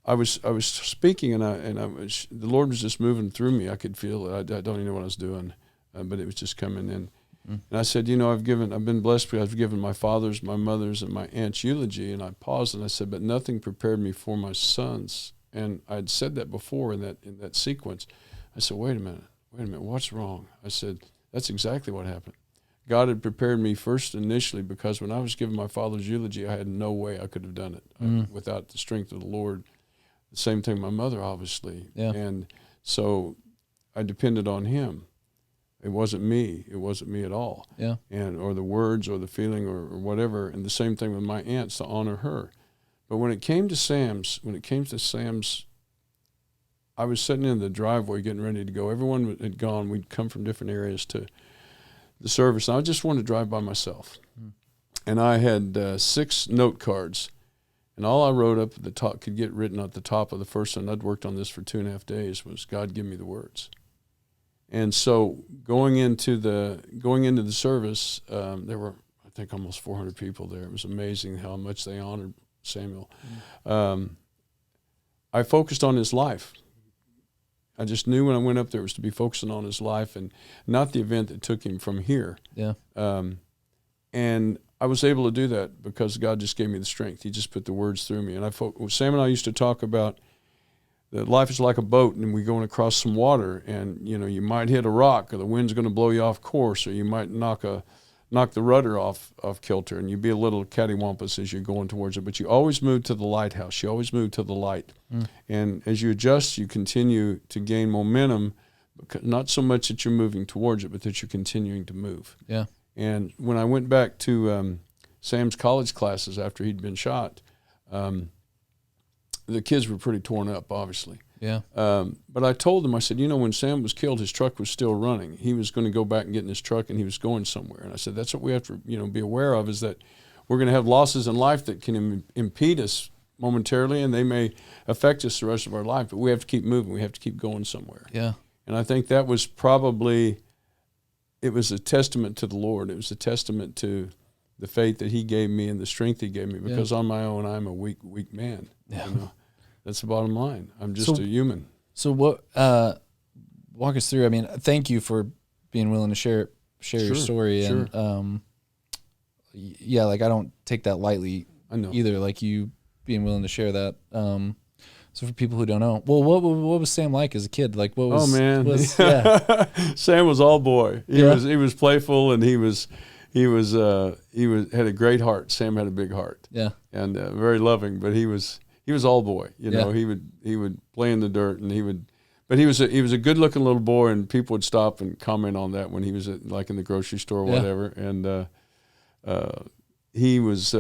I was speaking, and the Lord was just moving through me. I could feel it. I don't even know what I was doing, but it was just coming in. And I said, I've been blessed because I've given my father's, my mother's, and my aunt's eulogy. And I paused and I said, but nothing prepared me for my son's. And I'd said that before in that sequence. I said, wait a minute, what's wrong? I said, that's exactly what happened. God had prepared me first initially, because when I was giving my father's eulogy, I had no way I could have done it without the strength of the Lord. The same thing my mother, obviously. Yeah. And so I depended on him. It wasn't me. It wasn't me at all. Yeah. And or the words or the feeling or whatever. And the same thing with my aunts, to honor her. But when it came to Sam's, I was sitting in the driveway getting ready to go. Everyone had gone. We'd come from different areas to the service. And I just wanted to drive by myself. And I had 6 note cards. And all I wrote up at the top, could get written at the top of the first one, I'd worked on this for 2.5 days, was, God, give me the words. And so going into the service, there were, I think, almost 400 people there. It was amazing how much they honored Samuel. I focused on his life. I just knew when I went up there it was to be focusing on his life and not the event that took him from here. Yeah. And I was able to do that because God just gave me the strength. He just put the words through me. And Sam and I used to talk about that life is like a boat, and we're going across some water, and you might hit a rock, or the wind's going to blow you off course, or you might knock the rudder off kilter, and you'd be a little cattywampus as you're going towards it. But you always move to the lighthouse. You always move to the light. And as you adjust, you continue to gain momentum, not so much that you're moving towards it, but that you're continuing to move. Yeah. And when I went back to Sam's college classes after he'd been shot, the kids were pretty torn up, obviously. Yeah. But I told them, I said, when Sam was killed, his truck was still running. He was going to go back and get in his truck, and he was going somewhere. And I said, that's what we have to, be aware of, is that we're going to have losses in life that can impede us momentarily, and they may affect us the rest of our life. But we have to keep moving. We have to keep going somewhere. Yeah. And I think that was probably, it was a testament to the Lord. It was a testament to the faith that he gave me and the strength he gave me, because on my own, I'm a weak man. Yeah. That's the bottom line. I'm just a human. So what, walk us through, thank you for being willing to share your story. Sure. And, I don't take that lightly either, like you being willing to share that. So for people who don't know, well, what was Sam like as a kid? Like, what was? Oh man, Sam was all boy. He was playful, and he had a great heart. Sam had a big heart. Yeah, and very loving. But he was all boy. He would play in the dirt, and but he was a good looking little boy, and people would stop and comment on that when he was in the grocery store or whatever. And he was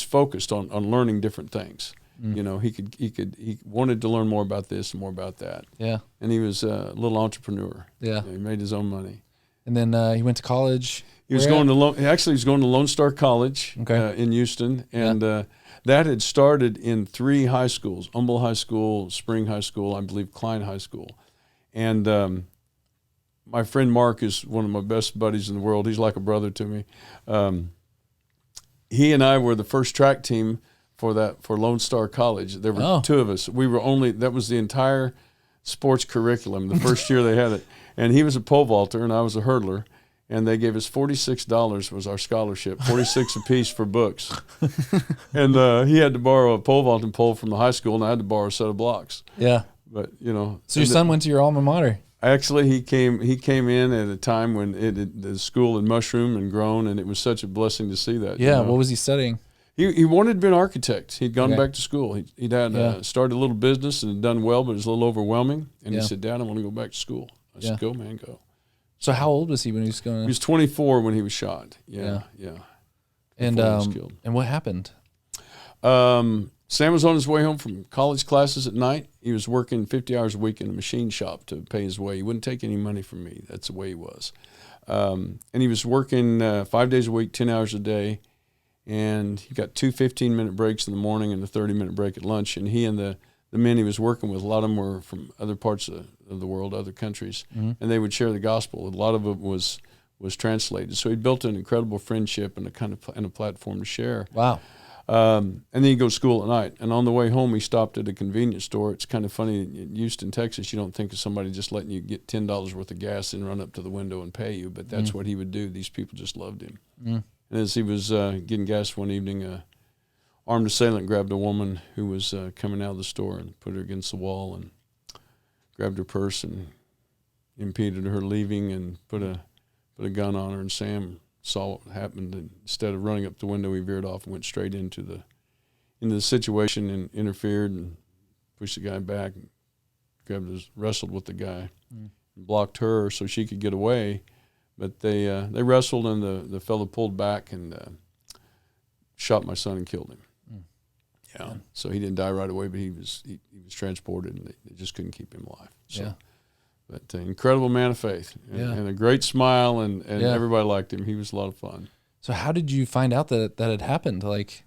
focused on learning different things. He wanted to learn more about this and more about that. Yeah. And he was a little entrepreneur. Yeah. He made his own money. And then he went to college. He was going to Lone Star College in Houston, and that had started in 3 high schools: Humble High School, Spring High School, I believe Klein High School. And my friend Mark is one of my best buddies in the world. He's like a brother to me. He and I were the first track team for Lone Star College. There were 2 of us. That was the entire sports curriculum the first year they had it. And he was a pole vaulter and I was a hurdler. And they gave us $46 was our scholarship, 46 apiece for books. And he had to borrow a pole vaulting pole from the high school, and I had to borrow a set of blocks. Yeah. But, So your son went to your alma mater? Actually, he came in at a time when the school had mushroomed and grown, and it was such a blessing to see that. Yeah. What was he studying? He wanted to be an architect. He'd gone back to school. He'd had started a little business and had done well, but it was a little overwhelming. And he said, Dad, I want to go back to school. I said, go, man, go. So how old was he when he was going? He was 24 when he was shot. Yeah. And what happened? Sam was on his way home from college classes at night. He was working 50 hours a week in a machine shop to pay his way. He wouldn't take any money from me. That's the way he was. And he was working 5 days a week, 10 hours a day. And he got 2 15-minute breaks in the morning and a 30-minute break at lunch. And he and the men he was working with, a lot of them were from other parts of the world, other countries, and they would share the gospel. A lot of it was translated. So he built an incredible friendship and a platform to share. Wow. And then he'd go to school at night. And on the way home, he stopped at a convenience store. It's kind of funny. In Houston, Texas, you don't think of somebody just letting you get $10 worth of gas and run up to the window and pay you. But that's what he would do. These people just loved him. And as he was getting gas one evening, an armed assailant grabbed a woman who was coming out of the store and put her against the wall and grabbed her purse and impeded her leaving and put a put a gun on her, and Sam saw what happened. And instead of running up the window, he veered off and went straight into the situation and interfered and pushed the guy back, and wrestled with the guy, and blocked her so she could get away. But they wrestled, and the fellow pulled back and shot my son and killed him. Yeah. So he didn't die right away, but he was transported, and they just couldn't keep him alive. So, yeah. But incredible man of faith, and a great smile, and everybody liked him. He was a lot of fun. So how did you find out that had happened? Like,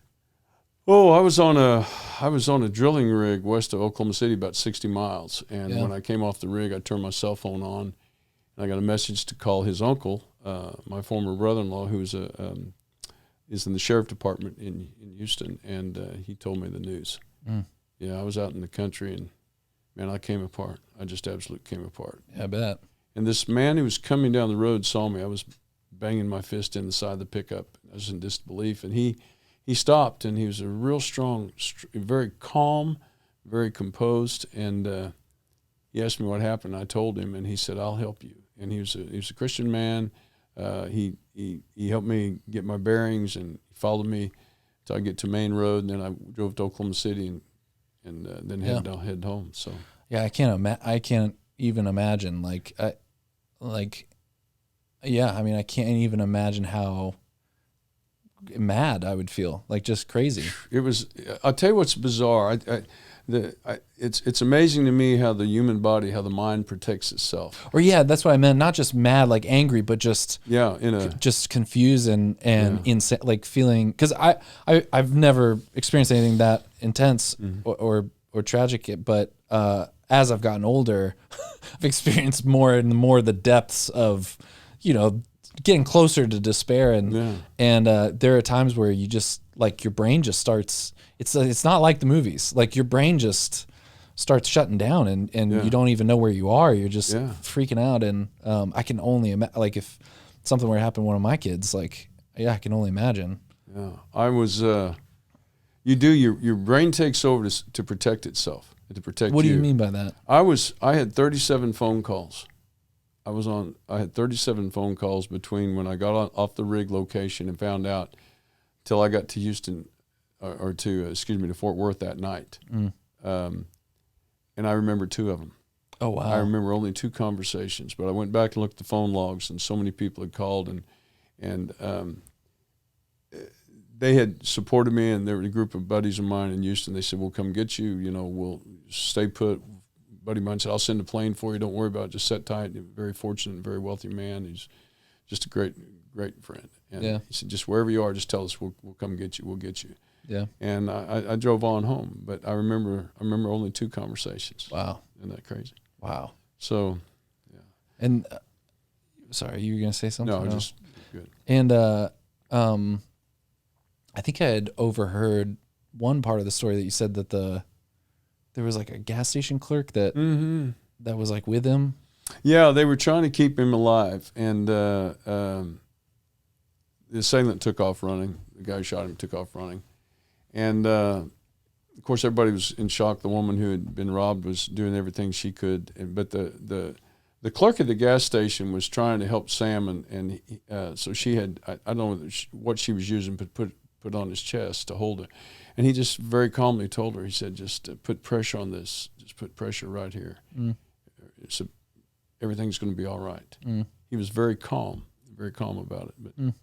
oh, I was on a drilling rig west of Oklahoma City, about 60 miles, and when I came off the rig, I turned my cell phone on, and I got a message to call his uncle, my former brother-in-law, who is in the sheriff department in Houston, and he told me the news. Yeah, I was out in the country, and man, I came apart. I just absolutely came apart. Yeah, I bet. And this man who was coming down the road saw me. I was banging my fist in the side of the pickup. I was in disbelief, and he stopped, and he was a real strong, very calm, very composed, and he asked me what happened. I told him, and he said, "I'll help you." And he was a Christian man. He helped me get my bearings, and he followed me till I get to Main Road, and then I drove to Oklahoma City, and then head home. So yeah, I can't even imagine. I mean, I can't even imagine how mad I would feel. Like, just crazy. It was. I'll tell you what's bizarre. It's amazing to me how the human body, how the mind protects itself. Or that's what I meant. Not just mad, like angry, but just just confused and insane, like feeling. Because I've never experienced anything that intense or tragic, but as I've gotten older, I've experienced more and more the depths of, getting closer to despair, and there are times where you just, like, your brain just starts. It's not like the movies. Like, your brain just starts shutting down, and you don't even know where you are. You're just freaking out, and I can only imagine, like, if something were to happen to one of my kids, like, I can only imagine. Yeah, I was. Your brain takes over to protect itself, to protect you. What do you mean by that? I had 37 phone calls. I had 37 phone calls between when I got off the rig location and found out till I got to Houston, to Fort Worth that night. And I remember 2 of them. Oh, wow. I remember only 2 conversations, but I went back and looked at the phone logs, and so many people had called, and they had supported me, and there were a group of buddies of mine in Houston. They said, "We'll come get you. We'll stay put." A buddy of mine said, "I'll send a plane for you. Don't worry about it. Just sit tight." Very fortunate, very wealthy man. He's just a great friend. And he said, "Just wherever you are, just tell us. We'll come get you. We'll get you." Yeah. And I drove on home, but I remember only 2 conversations. Wow. Isn't that crazy? Wow. So, yeah. And sorry, you were gonna say something? No, just good. And I think I had overheard one part of the story that you said that there was like a gas station clerk that was like with him. Yeah, they were trying to keep him alive, and the assailant took off running. The guy who shot him took off running, and of course everybody was in shock. The woman who had been robbed was doing everything she could, but the clerk at the gas station was trying to help Sam, and so she had I don't know what she was using, but put on his chest to hold it. And he just very calmly told her, he said, "Just put pressure on this. Just put pressure right here. So everything's going to be all right." He was very calm about it. But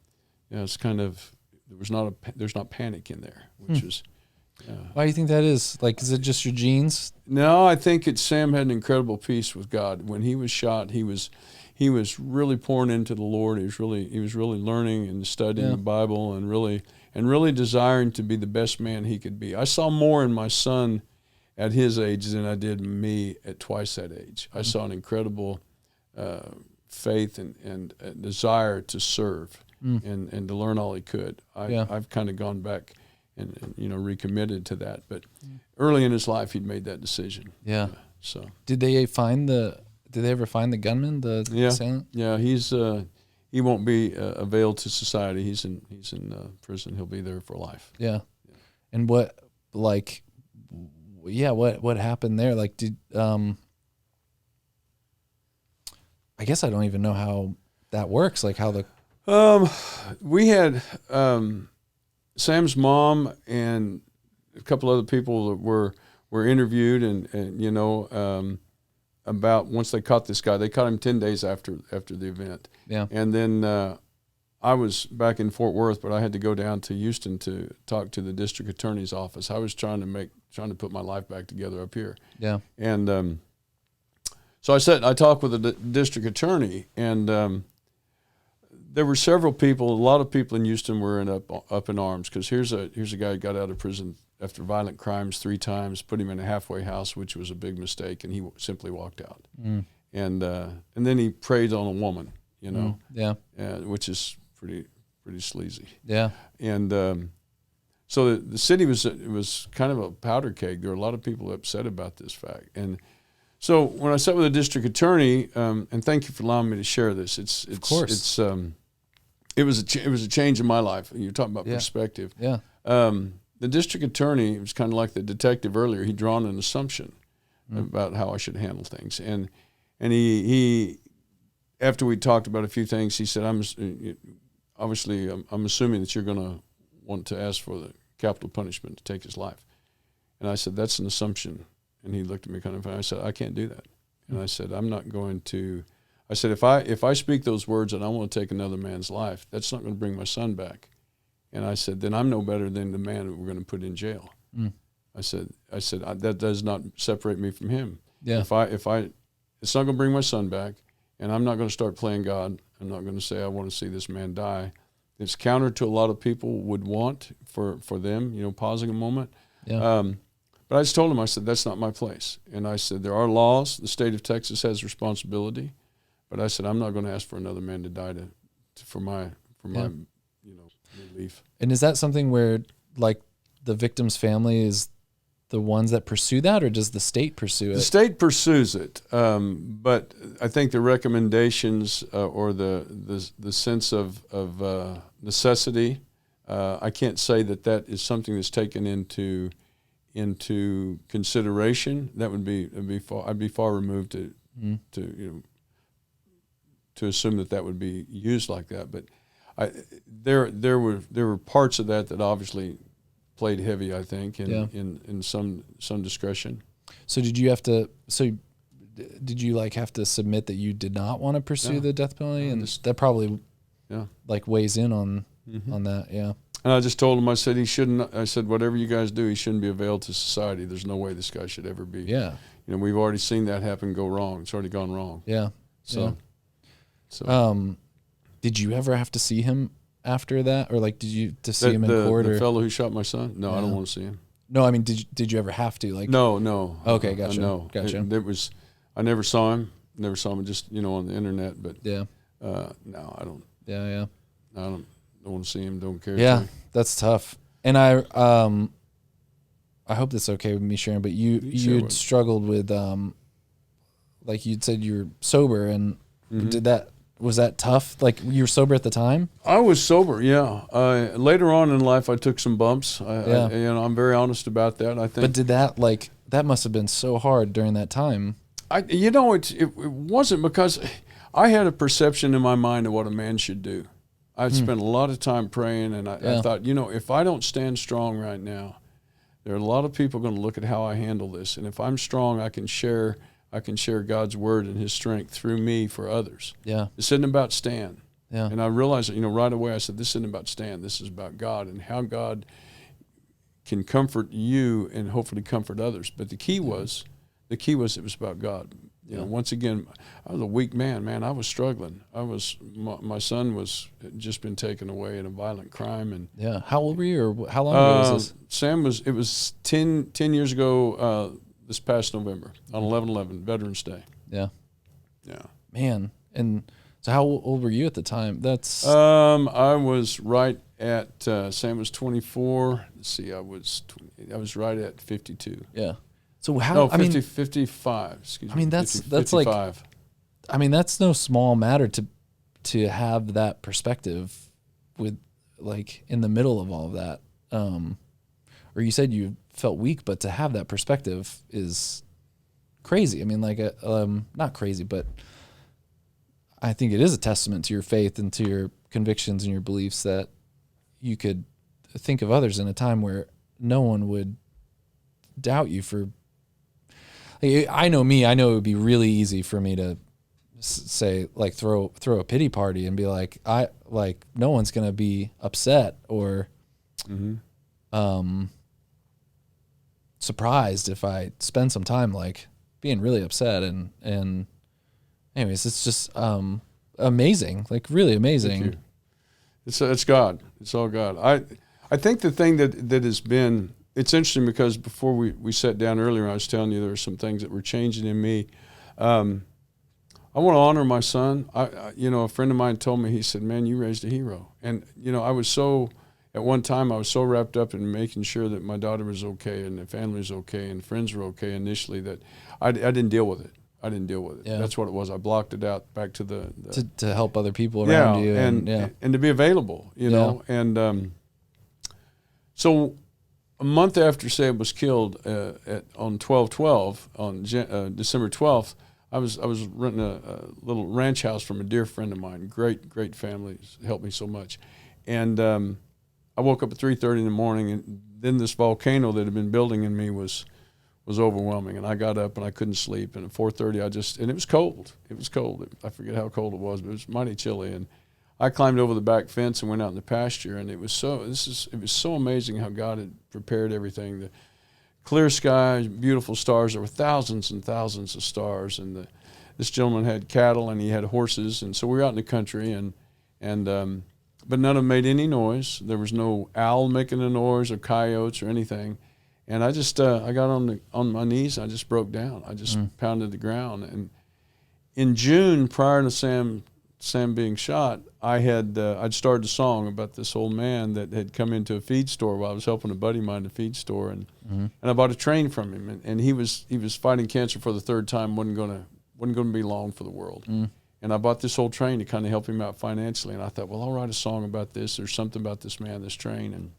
it's kind of, there's not panic in there, which is. Why do you think that is? Like, is it just your genes? No, I think Sam had an incredible peace with God. When he was shot, he was really pouring into the Lord. He was really learning and studying the Bible, and really desiring to be the best man he could be. I saw more in my son at his age than I did me at twice that age. I saw an incredible faith and a desire to serve and to learn all he could. I've kind of gone back and recommitted to that. But early in his life, he'd made that decision. Yeah. So did they ever find the gunman? The assailant? Yeah. He won't be availed to society. He's in prison. He'll be there for life. Yeah. And what happened there? Like, I guess I don't even know how that works, like how the We had Sam's mom and a couple other people that were interviewed, and you know, about once they caught this guy. They caught him 10 days after the event. Yeah. And then I was back in Fort Worth, but I had to go down to Houston to talk to the district attorney's office. I was trying to put my life back together up here. Yeah. And so I talked with the district attorney, and there were several people. A lot of people in Houston were up in arms, because here's a guy who got out of prison after violent crimes 3 times, put him in a halfway house, which was a big mistake, and he simply walked out. And then he preyed on a woman, you know, which is pretty sleazy. Yeah. And so the city was kind of a powder keg. There were a lot of people upset about this fact. And so when I sat with the district attorney, and thank you for allowing me to share this. Of course. It was a change in my life. You're talking about perspective. Yeah. The district attorney was kind of like the detective earlier. He'd drawn an assumption about how I should handle things, and he after we talked about a few things, he said, I'm assuming that you're going to want to ask for the capital punishment to take his life. And I said, that's an assumption. And he looked at me kind of funny. I said, I can't do that. And I said, I'm not going to. I said, if I speak those words and I want to take another man's life, that's not going to bring my son back. And I said, then I'm no better than the man that we're going to put in jail. I said that does not separate me from him. Yeah. If I, it's not going to bring my son back, and I'm not going to start playing God. I'm not going to say I want to see this man die. It's counter to a lot of people would want for them, you know, pausing a moment. Yeah. But I just told him, I said, that's not my place. And I said, there are laws. The state of Texas has responsibility. But I said, I'm not going to ask for another man to die for my you know, relief. And is that something where, like, the victim's family is the ones that pursue that, or does the state pursue it? The state pursues it, but I think the recommendations or the sense of necessity, I can't say that is something that's taken into consideration. That would be far. I'd be far removed to you know, to assume that would be used like that. But there were parts of that obviously played heavy, I think, in some discretion. So did you have to? So did you like have to submit that you did not want to pursue the death penalty, and that probably like weighs in on that, yeah. And I just told him, I said he shouldn't. I said whatever you guys do, he shouldn't be a veil to society. There's no way this guy should ever be. Yeah. You know, we've already seen that happen go wrong. It's already gone wrong. Yeah. So. Did you ever have to see him after that, or like did you see him in court? The fellow who shot my son? No, I don't want to see him. No, I mean, did you ever have to? Like, no. Okay, gotcha. No, gotcha. It was. I never saw him. Just on the internet. But no, I don't. Yeah. I don't want to see him. Don't care. Yeah, that's tough. And I hope that's okay with me sharing. But you struggled with like you'd said you're sober, and was that tough? Like, you were sober at the time? I was sober, yeah. Later on in life, I took some bumps. I'm very honest about that. I think. But did that must have been so hard during that time? It wasn't, because I had a perception in my mind of what a man should do. I'd spent a lot of time praying, and I thought, if I don't stand strong right now, there are a lot of people going to look at how I handle this, and if I'm strong, I can share God's word and His strength through me for others. Yeah. This isn't about Stan. Yeah. And I realized, right away, I said, this isn't about Stan. This is about God and how God can comfort you and hopefully comfort others. But the key was it was about God. Once again, I was a weak man. I was struggling. My son had just been taken away in a violent crime. And yeah. How old were you, or how long ago was this? Sam it was 10 years ago, this past November on 11/11, Veterans Day. Yeah. Yeah. Man. And so how old were you at the time? That's I was right at Sam was 24. Let's see, I was right at 52. Yeah. So how 55, excuse me. I mean, that's 55. like, I mean, that's no small matter to have that perspective with, like, in the middle of all of that. Or you said you felt weak, but to have that perspective is crazy. I mean, like, not crazy, but I think it is a testament to your faith and to your convictions and your beliefs that you could think of others in a time where no one would doubt you for. I know me. I know it would be really easy for me to say, like, throw a pity party and be like, no one's gonna be upset or surprised if I spend some time like being really upset and anyways, it's just amazing, like really amazing. It's God. It's all God. I think the thing that has been, it's interesting because before we sat down earlier, I was telling you there were some things that were changing in me. I want to honor my son. A friend of mine told me, he said, "Man, you raised a hero." And at one time I was so wrapped up in making sure that my daughter was okay and the family was okay and friends were okay initially that I didn't deal with it. Yeah. That's what it was. I blocked it out back to the to help other people around you and to be available, you know. And so a month after Sam was killed on 12/12 on December 12th, I was renting a little ranch house from a dear friend of mine. Great family, helped me so much. And I woke up at 3:30 in the morning, and then this volcano that had been building in me was overwhelming. And I got up and I couldn't sleep. And at 4:30, and it was cold. I forget how cold it was, but it was mighty chilly. And I climbed over the back fence and went out in the pasture. And it was so amazing how God had prepared everything. The clear sky, beautiful stars. There were thousands and thousands of stars. And this gentleman had cattle and he had horses. And so we were out in the country but none of them made any noise. There was no owl making a noise or coyotes or anything. And I just I got on my knees and I just broke down. I just pounded the ground. And in June, prior to Sam being shot, I'd started a song about this old man that had come into a feed store while I was helping a buddy of mine in a feed store, and I bought a train from him. And he was fighting cancer for the third time. wasn't going to be long for the world. And I bought this whole train to kind of help him out financially. And I thought, well, I'll write a song about this. There's something about this man, this train.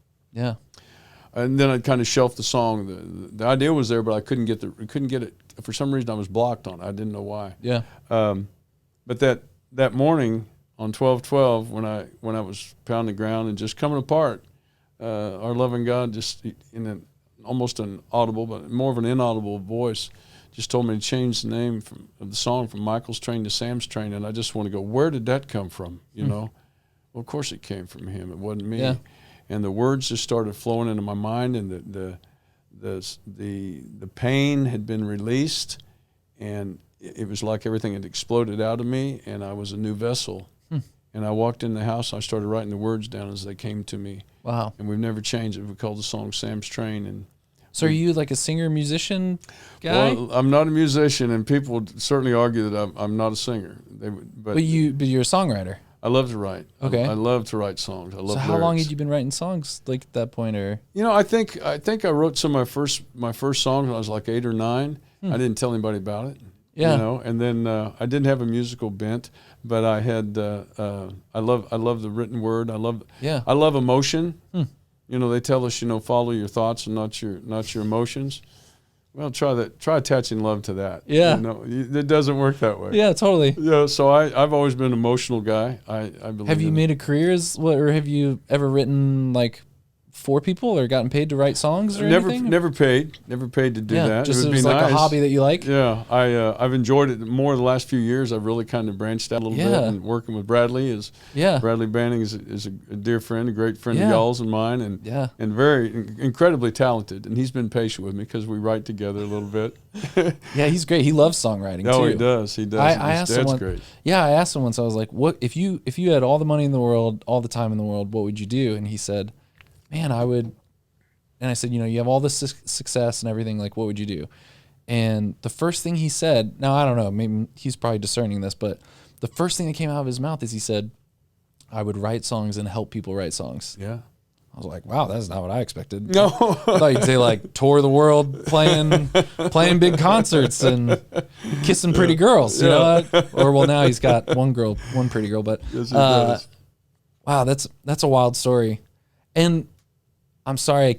And then I kind of shelved the song. The idea was there, but I couldn't get it. For some reason, I was blocked on it. I didn't know why. Yeah. But that morning on 12/12, when I was pounding the ground and just coming apart, our loving God just in almost an audible, but more of an inaudible voice, just told me to change the name of the song from Michael's Train to Sam's Train. And I just want to go, where did that come from? You know? Well, of course it came from him. It wasn't me. Yeah. And the words just started flowing into my mind, and the pain had been released, and it was like everything had exploded out of me, and I was a new vessel. And I walked in the house, and I started writing the words down as they came to me. Wow. And we've never changed it. We called the song Sam's Train. And so are you like a singer, musician guy? Well, I'm not a musician, and people would certainly argue that I'm not a singer. But you're a songwriter. I love to write. Okay. I love to write songs. I love So how lyrics. long had you been writing songs like at that point, or? I think I wrote some of my first songs when I was like 8 or 9. I didn't tell anybody about it. Yeah. And then I didn't have a musical bent, but I had I love the written word. I love emotion. They tell us, follow your thoughts and not your emotions. Well, try that. Try attaching love to that. Yeah. It doesn't work that way. Yeah, totally. So I've always been an emotional guy. I believe. Have you made a career or have you ever written like for people or gotten paid to write songs or anything? Never paid to do that. Just it would as be like nice. a hobby that you like. Yeah, I've enjoyed it more the last few years. I've really kind of branched out a little bit, and working with Bradley Bradley Banning is a dear friend, a great friend of y'all's and mine, and very incredibly talented. And he's been patient with me because we write together a little bit. Yeah, he's great. He loves songwriting too. Oh, he does. He does. I asked him once, great. Yeah, I asked him once. I was like, "What if you had all the money in the world, all the time in the world? What would you do?" And he said, "Man, I would." And I said, you have all this success and everything. Like, what would you do? And the first thing he said, now I don't know, maybe he's probably discerning this, but the first thing that came out of his mouth is he said, I would write songs and help people write songs. Yeah. I was like, wow, that's not what I expected. No. I thought you'd say like tour the world, playing big concerts and kissing pretty girls, you know? Or well, now he's got one pretty girl, but Yes, he does. Wow, that's a wild story. And I'm sorry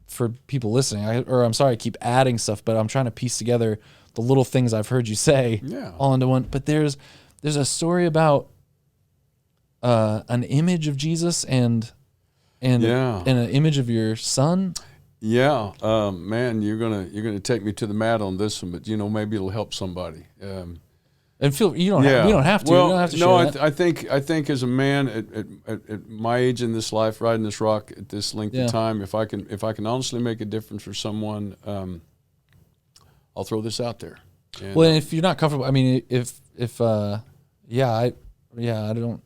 for people listening, I'm sorry I keep adding stuff, but I'm trying to piece together the little things I've heard you say all into one. But there's there's a story about an image of Jesus and an image of your son. Yeah, man, you're gonna take me to the mat on this one, but maybe it'll help somebody. And we don't have to. Well, we don't have to no, share that. I think as a man at my age in this life, riding this rock at this length of time, if I can honestly make a difference for someone, I'll throw this out there. And, well, if you're not comfortable, I mean, I don't.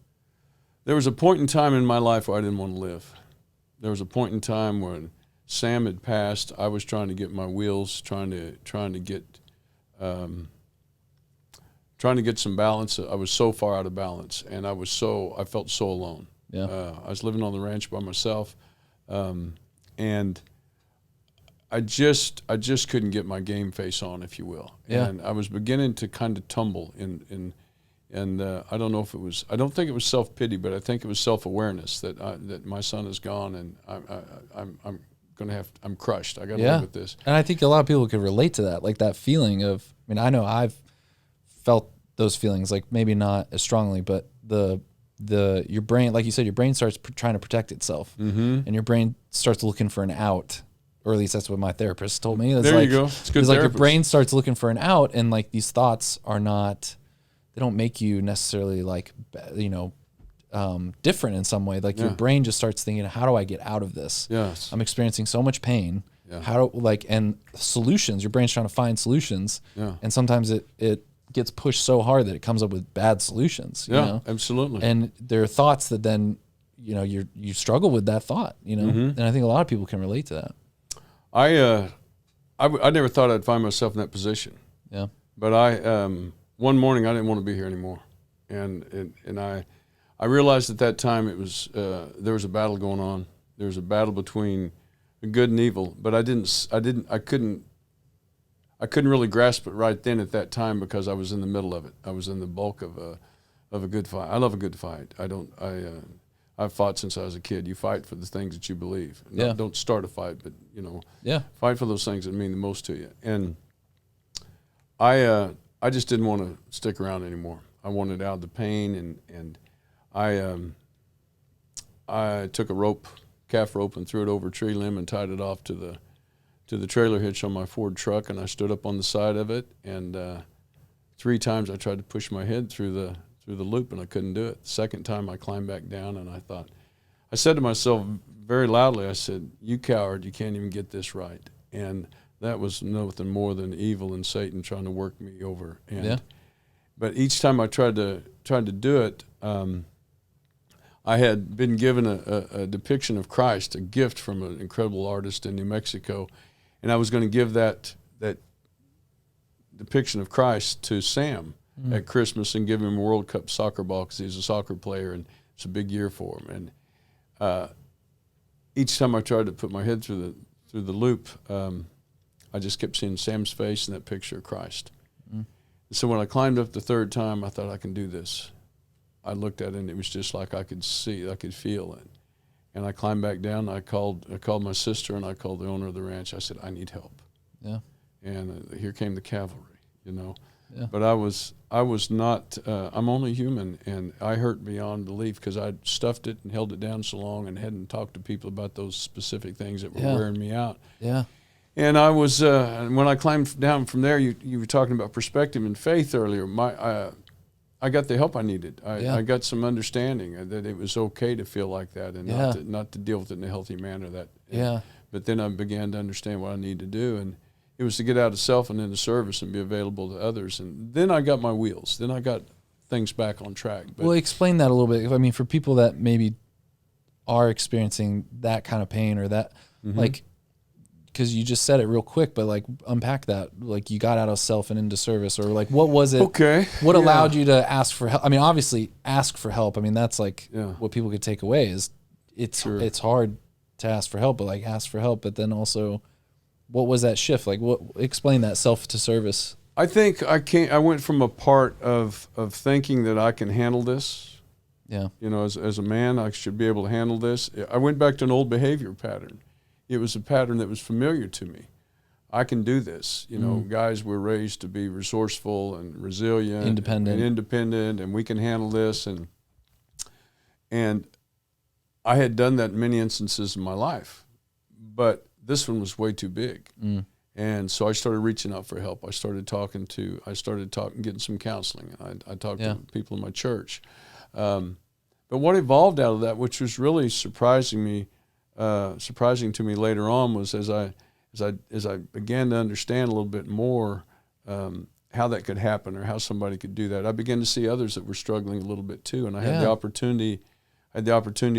There was a point in time in my life where I didn't want to live. There was a point in time when Sam had passed. I was trying to get my wheels, trying to get some balance. I was so far out of balance, and I felt so alone. Yeah. I was living on the ranch by myself, and I just couldn't get my game face on, if you will. Yeah. And I was beginning to kind of tumble and I don't know if it was. I don't think it was self-pity, but I think it was self-awareness that my son is gone, and I'm crushed. I got to live with this. And I think a lot of people could relate to that, like that feeling of. I mean, I know I've felt those feelings, like maybe not as strongly, but your brain, like you said, your brain starts trying to protect itself, and your brain starts looking for an out, or at least that's what my therapist told me. There you go. It's good. It's like your brain starts looking for an out, and like these thoughts are not. They don't make you necessarily like, different in some way. Like your brain just starts thinking, how do I get out of this? Yes. I'm experiencing so much pain. Yeah. And solutions, your brain's trying to find solutions. Yeah. And sometimes it gets pushed so hard that it comes up with bad solutions. Yeah, absolutely. And there are thoughts that then, you struggle with that thought, and I think a lot of people can relate to that. I never thought I'd find myself in that position. Yeah. But one morning I didn't want to be here anymore, and I realized at that time it was there was a battle going on. There was a battle between good and evil, but I couldn't really grasp it right then at that time because I was in the middle of it. I was in the bulk of a good fight. I love a good fight. I've fought since I was a kid. You fight for the things that you believe. Don't start a fight, but fight for those things that mean the most to you. And I just didn't want to stick around anymore. I wanted out of the pain, and I took a calf rope, and threw it over a tree limb and tied it off to the trailer hitch on my Ford truck, and I stood up on the side of it, and 3 times I tried to push my head through the loop, and I couldn't do it. The second time I climbed back down, and I said to myself very loudly, I said, "You coward, you can't even get this right." And that was nothing more than evil and Satan trying to work me over. But each time I tried to do it, I had been given a depiction of Christ, a gift from an incredible artist in New Mexico, and I was going to give that depiction of Christ to Sam at Christmas and give him a World Cup soccer ball because he's a soccer player and it's a big year for him. And each time I tried to put my head through the loop, I just kept seeing Sam's face and that picture of Christ. So when I climbed up the third time, I thought, I can do this. I looked at it, and it was just like I could see, I could feel it. And I climbed back down, and I called my sister, and I called the owner of the ranch. I said, I need help. Yeah. And here came the cavalry, Yeah. But I was not, I'm only human, and I hurt beyond belief because I'd stuffed it and held it down so long and hadn't talked to people about those specific things that were wearing me out. Yeah. And I was, when I climbed down from there, you were talking about perspective and faith earlier. I got the help I needed. I got some understanding that it was okay to feel like that and not to deal with it in a healthy manner. But then I began to understand what I needed to do, and it was to get out of self and into service and be available to others. And then I got my wheels. Then I got things back on track. But, well, explain that a little bit. I mean, for people that maybe are experiencing that kind of pain or that, like, because you just said it real quick, but like unpack that. Like you got out of self and into service, or like what was it? Okay. What allowed you to ask for help? I mean, obviously ask for help. I mean, that's like what people could take away is it's hard to ask for help, but like ask for help. But then also, what was that shift? Like explain that self to service. I think I went from a part of thinking that I can handle this. Yeah. As a man, I should be able to handle this. I went back to an old behavior pattern. It was a pattern that was familiar to me. I can do this. You know, guys were raised to be resourceful and resilient, independent, and we can handle this. And I had done that in many instances in my life, but this one was way too big. And so I started reaching out for help. I started getting some counseling. I talked to people in my church. But what evolved out of that, which was really surprising to me later on, was as I began to understand a little bit more how that could happen or how somebody could do that, I began to see others that were struggling a little bit too, and I had the opportunity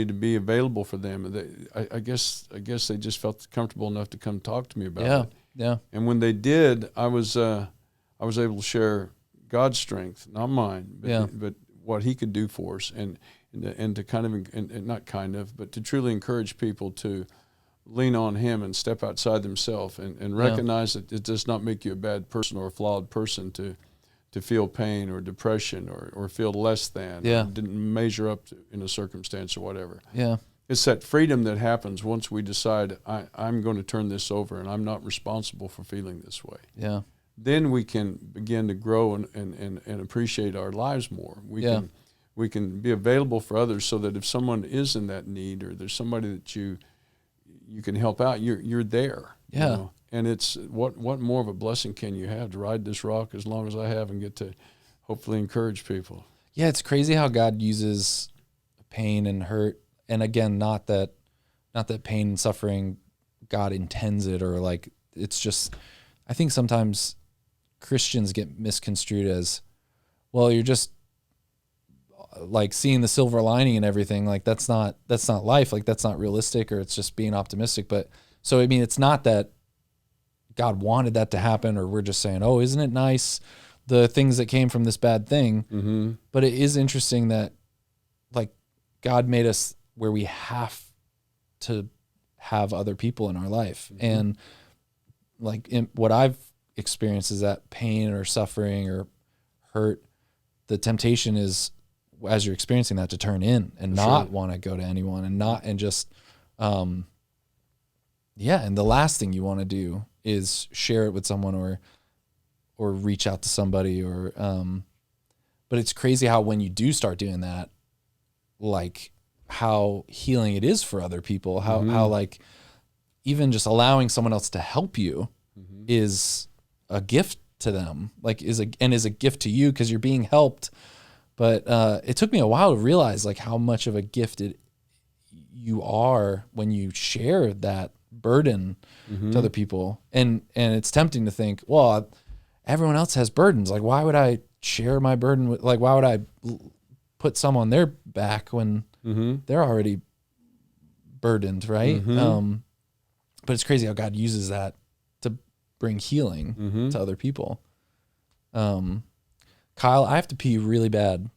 to be available for them. And I guess they just felt comfortable enough to come talk to me about it. Yeah. And when they did, I was able to share God's strength, not mine, but what He could do for us, and to truly encourage people to lean on Him and step outside themselves and recognize that it does not make you a bad person or a flawed person to feel pain or depression or feel less than, or didn't measure up in a circumstance or whatever. Yeah. It's that freedom that happens once we decide, I'm going to turn this over and I'm not responsible for feeling this way. Yeah. Then we can begin to grow and appreciate our lives more. We can be available for others, so that if someone is in that need or there's somebody that you can help out, you're there. Yeah. You know? And it's what more of a blessing can you have to ride this rock as long as I have and get to hopefully encourage people. Yeah, it's crazy how God uses pain and hurt. And again, not that pain and suffering God intends it, or like, it's just, I think sometimes Christians get misconstrued as, well, you're just like seeing the silver lining and everything. Like that's not life. Like that's not realistic, or it's just being optimistic. But so, I mean, it's not that God wanted that to happen, or we're just saying, oh, isn't it nice, the things that came from this bad thing? Mm-hmm. But it is interesting that like God made us where we have to have other people in our life. Mm-hmm. And like what I've experienced is that pain or suffering or hurt, the temptation is, as you're experiencing that, to turn in and not want to go to anyone and and the last thing you want to do is share it with someone or reach out to somebody but it's crazy how when you do start doing that, like how healing it is for other people, how like even just allowing someone else to help you is a gift to them, like is a gift to you because you're being helped. But it took me a while to realize like how much of a gift you are when you share that burden to other people. And it's tempting to think, well, everyone else has burdens. Like, why would I share my burden with, like, why would I put some on their back when they're already burdened, right? But it's crazy how God uses that to bring healing to other people. Kyle, I have to pee really bad.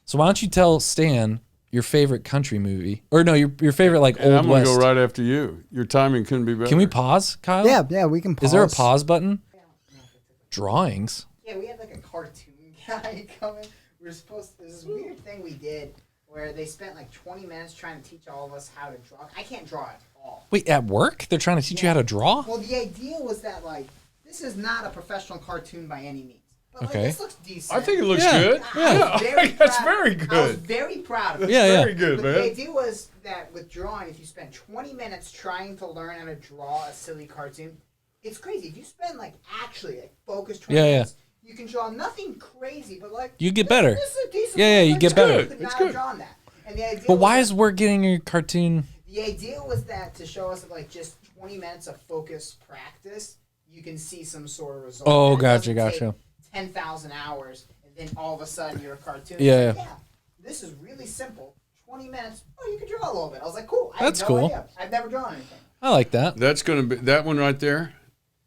So why don't you tell Stan your favorite country movie? Or no, your favorite like Old West. I'm going to go right after you. Your timing couldn't be better. Can we pause, Kyle? Yeah, we can pause. Is there a pause button? Drawings? Yeah, we had like a cartoon guy coming. There's this weird thing we did where they spent like 20 minutes trying to teach all of us how to draw. I can't draw at all. Wait, at work? They're trying to teach you how to draw? Well, the idea was that like, this is not a professional cartoon by any means. But like, this looks decent. I think it looks good. That's very good. I was very proud of it. Very good, man. The idea was that with drawing, if you spend 20 minutes trying to learn how to draw a silly cartoon, it's crazy. If you spend like focus 20 minutes, you can draw nothing crazy, but like you get better. This is a decent you get better. It's good. Drawing that. And the idea but why is we're getting your cartoon? The idea was that to show us that like just 20 minutes of focused practice, you can see some sort of result. Oh, gotcha. 10,000 hours, and then all of a sudden you're a cartoon. Yeah. This is really simple. 20 minutes. Oh, you can draw a little bit. I was like, cool. That's cool. Idea. I've never drawn anything. I like that. That's going to be that one right there.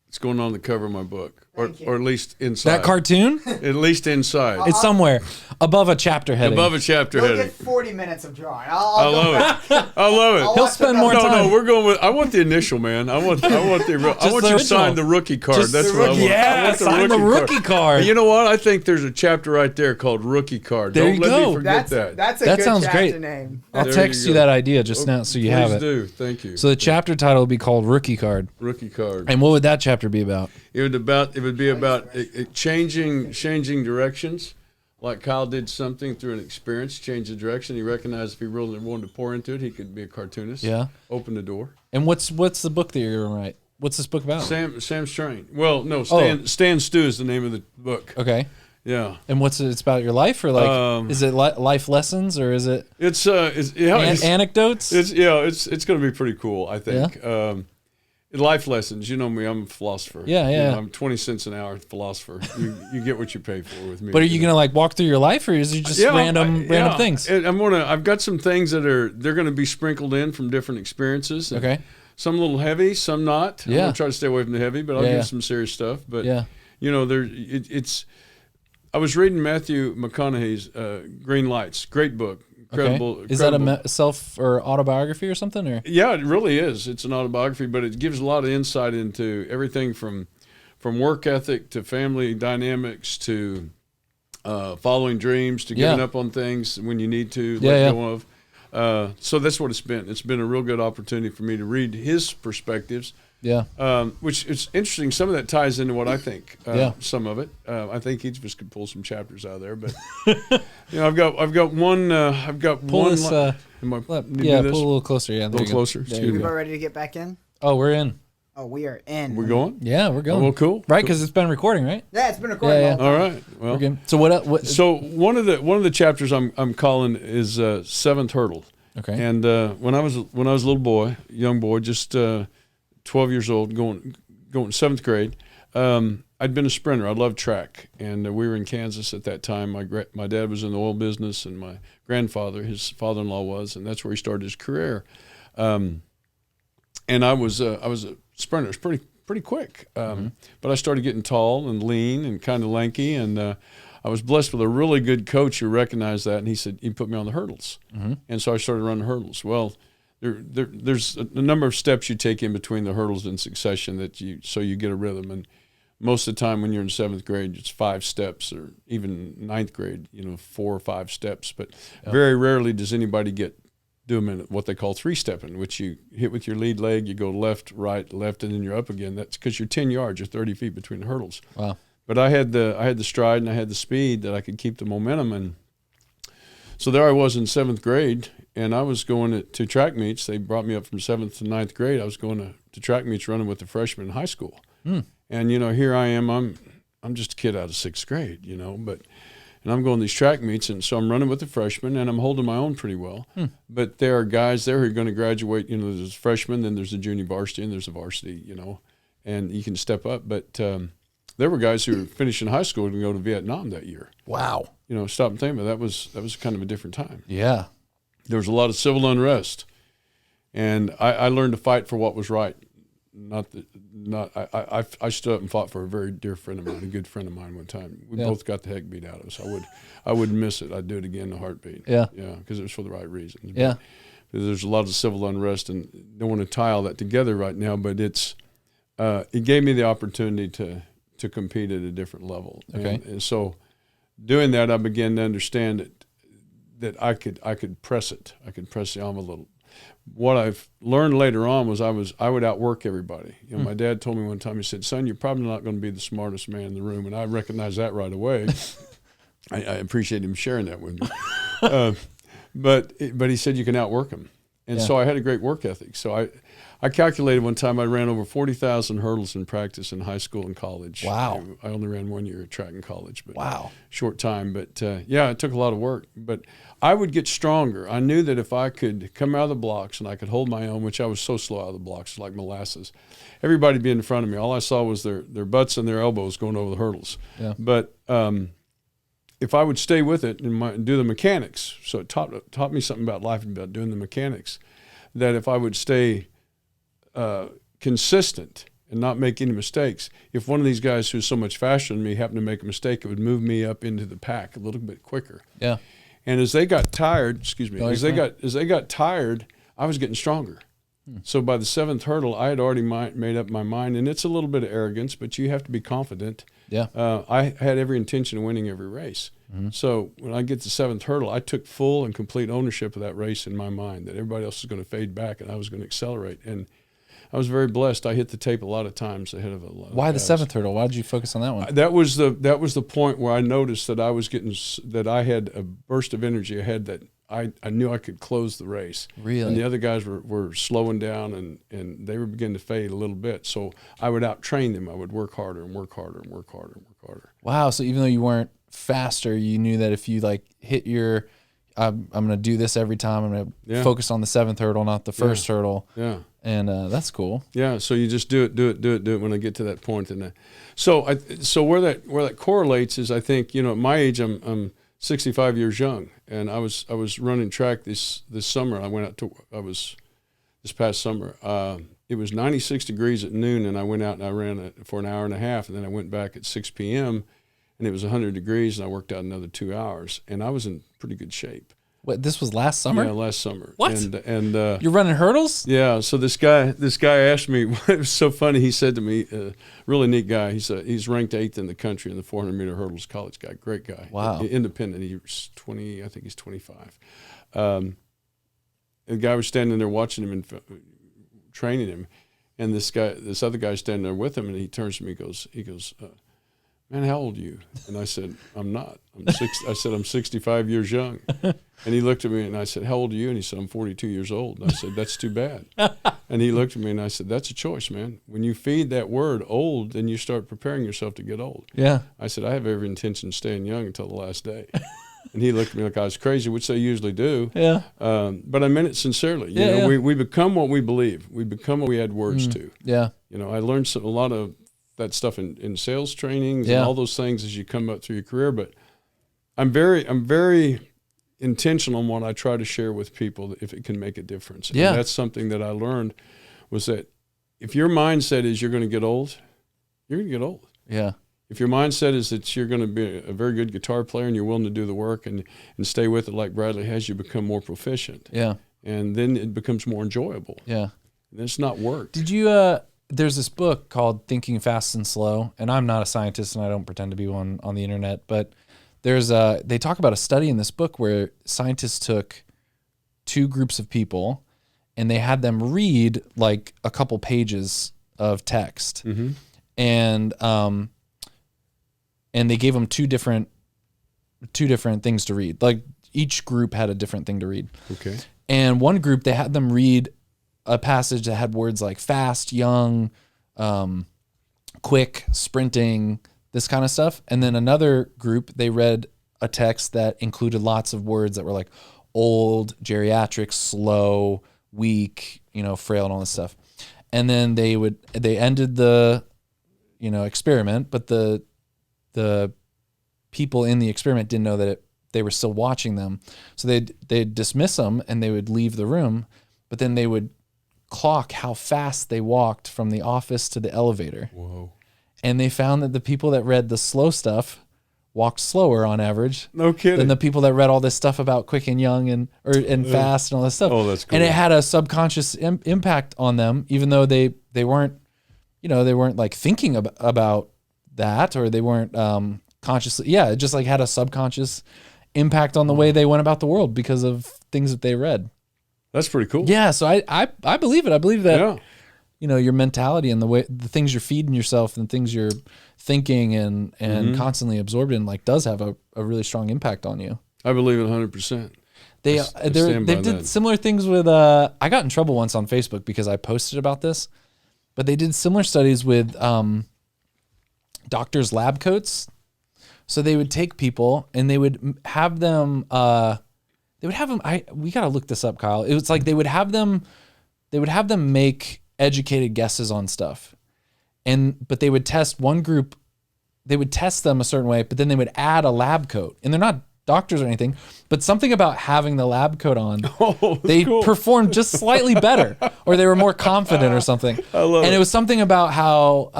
It's going on the cover of my book. or at least inside. That cartoon? At least inside. It's somewhere above a chapter heading. Above a chapter You'll heading. get 40 minutes of drawing. I love it. I love it. He'll spend more time. No, we're going with. I want the initial, man. I want you to sign the rookie card. Just That's the what I rookie- want. yeah, I want sign the rookie card. And you know what? I think there's a chapter right there called rookie card. There Don't you let go. me forget that. That's a That good sounds chapter great. name. I'll There text you you go. that idea just now so you have it. Please do. Thank you. So the chapter title would be called Rookie Card. Rookie card. And what would that chapter be about? It would be about changing directions. Like Kyle did something through an experience, change the direction. He recognized if he really wanted to pour into it, he could be a cartoonist. Yeah. Open the door. And what's the book that you're going to write? What's this book about? Sam Strain. Well, no, Stan Stew is the name of the book. Okay. Yeah. And it's about your life, or like is it life lessons, or is it It's anecdotes? It's going to be pretty cool, I think. Life lessons. You know me, I'm a philosopher. Yeah. You know, I'm 20 cents an hour philosopher. You get what you pay for with me. But are you going to like walk through your life, or is it just random things? I've got some things that they're going to be sprinkled in from different experiences. Okay. Some a little heavy, some not. I'm Yeah. going to try to stay away from the heavy, but I'll give some serious stuff. But you know, it's. I was reading Matthew McConaughey's Green Lights. Great book. Incredible. Okay. Is that a self or autobiography or something? Or yeah, it really is. It's an autobiography, but it gives a lot of insight into everything from work ethic to family dynamics to following dreams to giving up on things when you need to let go of. So that's what it's been. It's been a real good opportunity for me to read his perspectives. Yeah. Which it's interesting. Some of that ties into what I think. Some of it. I think each of us could pull some chapters out of there. But you know, I've got one. pull one. This, pull a little closer. Yeah, a little closer. We about ready to get back in? Oh, we're in. Oh, we are in. We're going. Yeah, we're going. Oh, well, cool. Right, because it's been recording, right? Yeah, it's been recording. Yeah. All right. Well, we're good. So what? So one of the chapters I'm calling is Seventh Hurdle. Okay. And when I was a little boy, young boy, just 12 years old, going seventh grade. I'd been a sprinter. I loved track, and we were in Kansas at that time. My dad was in the oil business, and my grandfather, his father-in-law, was, and that's where he started his career. And I was a sprinter. It was pretty quick, but I started getting tall and lean and kind of lanky, and I was blessed with a really good coach who recognized that, and he put me on the hurdles, and so I started running hurdles. Well. There's a number of steps you take in between the hurdles in succession so you get a rhythm. And most of the time when you're in seventh grade, it's 5 steps, or even ninth grade, 4 or 5 steps. But very rarely does anybody do them in what they call 3-stepping, which you hit with your lead leg, you go left, right, left, and then you're up again. That's because you're 10 yards, you're 30 feet between the hurdles. Wow. But I had the stride and I had the speed that I could keep the momentum. And so there I was in 7th grade, and I was going to track meets. They brought me up from 7th to 9th grade. I was going to track meets running with the freshmen in high school. And, here I am. I'm just a kid out of 6th grade, and I'm going to these track meets, and so I'm running with the freshmen, and I'm holding my own pretty well. But there are guys there who are going to graduate. There's a freshman, then there's a junior varsity, and there's a varsity, and you can step up. But there were guys who were finishing high school and go to Vietnam that year. Wow. Stop and think about it. That was kind of a different time. Yeah. There was a lot of civil unrest, and I learned to fight for what was right. I stood up and fought for a very dear friend of mine, a good friend of mine one time. We both got the heck beat out of us. I wouldn't miss it. I'd do it again in a heartbeat. Yeah, because it was for the right reasons. Yeah. But there's a lot of civil unrest, and don't want to tie all that together right now, but it gave me the opportunity to compete at a different level. Okay. And so doing that, I began to understand that I could press it. I could press the envelope. What I've learned later on was I would outwork everybody. My dad told me one time, he said, "Son, you're probably not going to be the smartest man in the room," and I recognized that right away. I appreciate him sharing that with me. But he said you can outwork them, and so I had a great work ethic. So I calculated one time I ran over 40,000 hurdles in practice in high school and college. Wow. I only ran 1 year of track in college, but short time. But it took a lot of work. But I would get stronger. I knew that if I could come out of the blocks and I could hold my own, which I was so slow out of the blocks, like molasses, everybody would be in front of me. All I saw was their butts and their elbows going over the hurdles. Yeah. But if I would stay with it and do the mechanics, so it taught me something about life and about doing the mechanics, that if I would stay consistent and not make any mistakes. If one of these guys who's so much faster than me happened to make a mistake, it would move me up into the pack a little bit quicker. Yeah. And as they got tired, as they got tired, I was getting stronger. So by the 7th hurdle, I had already made up my mind, and it's a little bit of arrogance, but you have to be confident. Yeah. I had every intention of winning every race. So when I get to 7th hurdle, I took full and complete ownership of that race in my mind, that everybody else was going to fade back and I was going to accelerate. And I was very blessed. I hit the tape a lot of times ahead of a lot. Why the 7th hurdle? Why did you focus on that one? That was the point where I noticed that that I had a burst of energy ahead that I knew I could close the race. Really? And the other guys were slowing down and they were beginning to fade a little bit. So I would out-train them. I would work harder and work harder and work harder and work harder. Wow. So even though you weren't faster, you knew that if you like hit your, I'm going to do this every time. I'm going to focus on the 7th hurdle, not the first hurdle. Yeah. And that's cool. Yeah. So you just do it when I get to that point. And so where that correlates is, I think, at my age, I'm 65 years young, and I was running track this summer. This past summer. It was 96 degrees at noon, and I went out and I ran it for an hour and a half, and then I went back at 6 p.m. and it was 100 degrees, and I worked out another 2 hours, and I was in pretty good shape. What, this was last summer? Yeah, last summer. What? And you're running hurdles? Yeah. So this guy asked me. It was so funny. He said to me, really neat guy. He's ranked 8th in the country in the 400-meter hurdles. College guy, great guy. Wow. Independent. He's 20. I think he's 25. The guy was standing there watching him and training him, and this other guy standing there with him, and he turns to me. He goes. Man, how old are you? And I said, I'm not. I said, I'm 65 years young. And he looked at me and I said, how old are you? And he said, I'm 42 years old. And I said, that's too bad. And he looked at me and I said, that's a choice, man. When you feed that word old, then you start preparing yourself to get old. Yeah. I said, I have every intention of staying young until the last day. And he looked at me like I was crazy, which they usually do. Yeah. But I meant it sincerely. You know, we become what we believe. We become what we add words to. Yeah. I learned a lot of that stuff in sales trainings and all those things as you come up through your career. But I'm very intentional in what I try to share with people if it can make a difference. And that's something that I learned, was that if your mindset is you're going to get old, you're going to get old. Yeah. If your mindset is that you're going to be a very good guitar player and you're willing to do the work and stay with it like Bradley has, you become more proficient. Yeah. And then it becomes more enjoyable. Yeah. And it's not work. Did you there's this book called Thinking Fast and Slow, and I'm not a scientist and I don't pretend to be one on the internet, but they talk about a study in this book where scientists took two groups of people and they had them read like a couple pages of text. Mm-hmm. And they gave them two different things to read. Like each group had a different thing to read. Okay. And one group, they had them read a passage that had words like fast, young, quick, sprinting, this kind of stuff. And then another group, they read a text that included lots of words that were like old, geriatric, slow, weak, frail, and all this stuff. And then they ended the, experiment, but the people in the experiment didn't know that they were still watching them. So they'd dismiss them and they would leave the room, but then they would clock how fast they walked from the office to the elevator. Whoa. And they found that the people that read the slow stuff walked slower on average. No kidding. Than the people that read all this stuff about quick and young and fast and all this stuff. Oh, that's cool. And it had a subconscious impact on them, even though they weren't, they weren't like thinking about that, or they weren't consciously. Yeah, it just like had a subconscious impact on the way they went about the world because of things that they read. That's pretty cool. Yeah, so I believe it. I believe that your mentality and the things you're feeding yourself and things you're thinking and constantly absorbed in does have a really strong impact on you. I believe it 100%. They did similar things with I got in trouble once on Facebook because I posted about this, but they did similar studies with doctors' lab coats. So they would take people and they would have them we got to look this up, Kyle. It was like they would have them make educated guesses on stuff. But they would test one group, they would test them a certain way, but then they would add a lab coat. And they're not doctors or anything, but something about having the lab coat on, they cool. performed just slightly better, or they were more confident or something. I love and it. it was something about how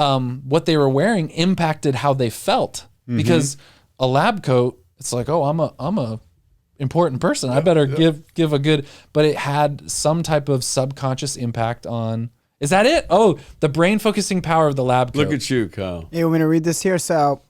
what they were wearing impacted how they felt, because a lab coat, it's like, oh, I'm a important person. I better give a good, but it had some type of subconscious impact on. Is that it? Oh, the brain focusing power of the lab coat. Look at you, Kyle. You want me to read this here? So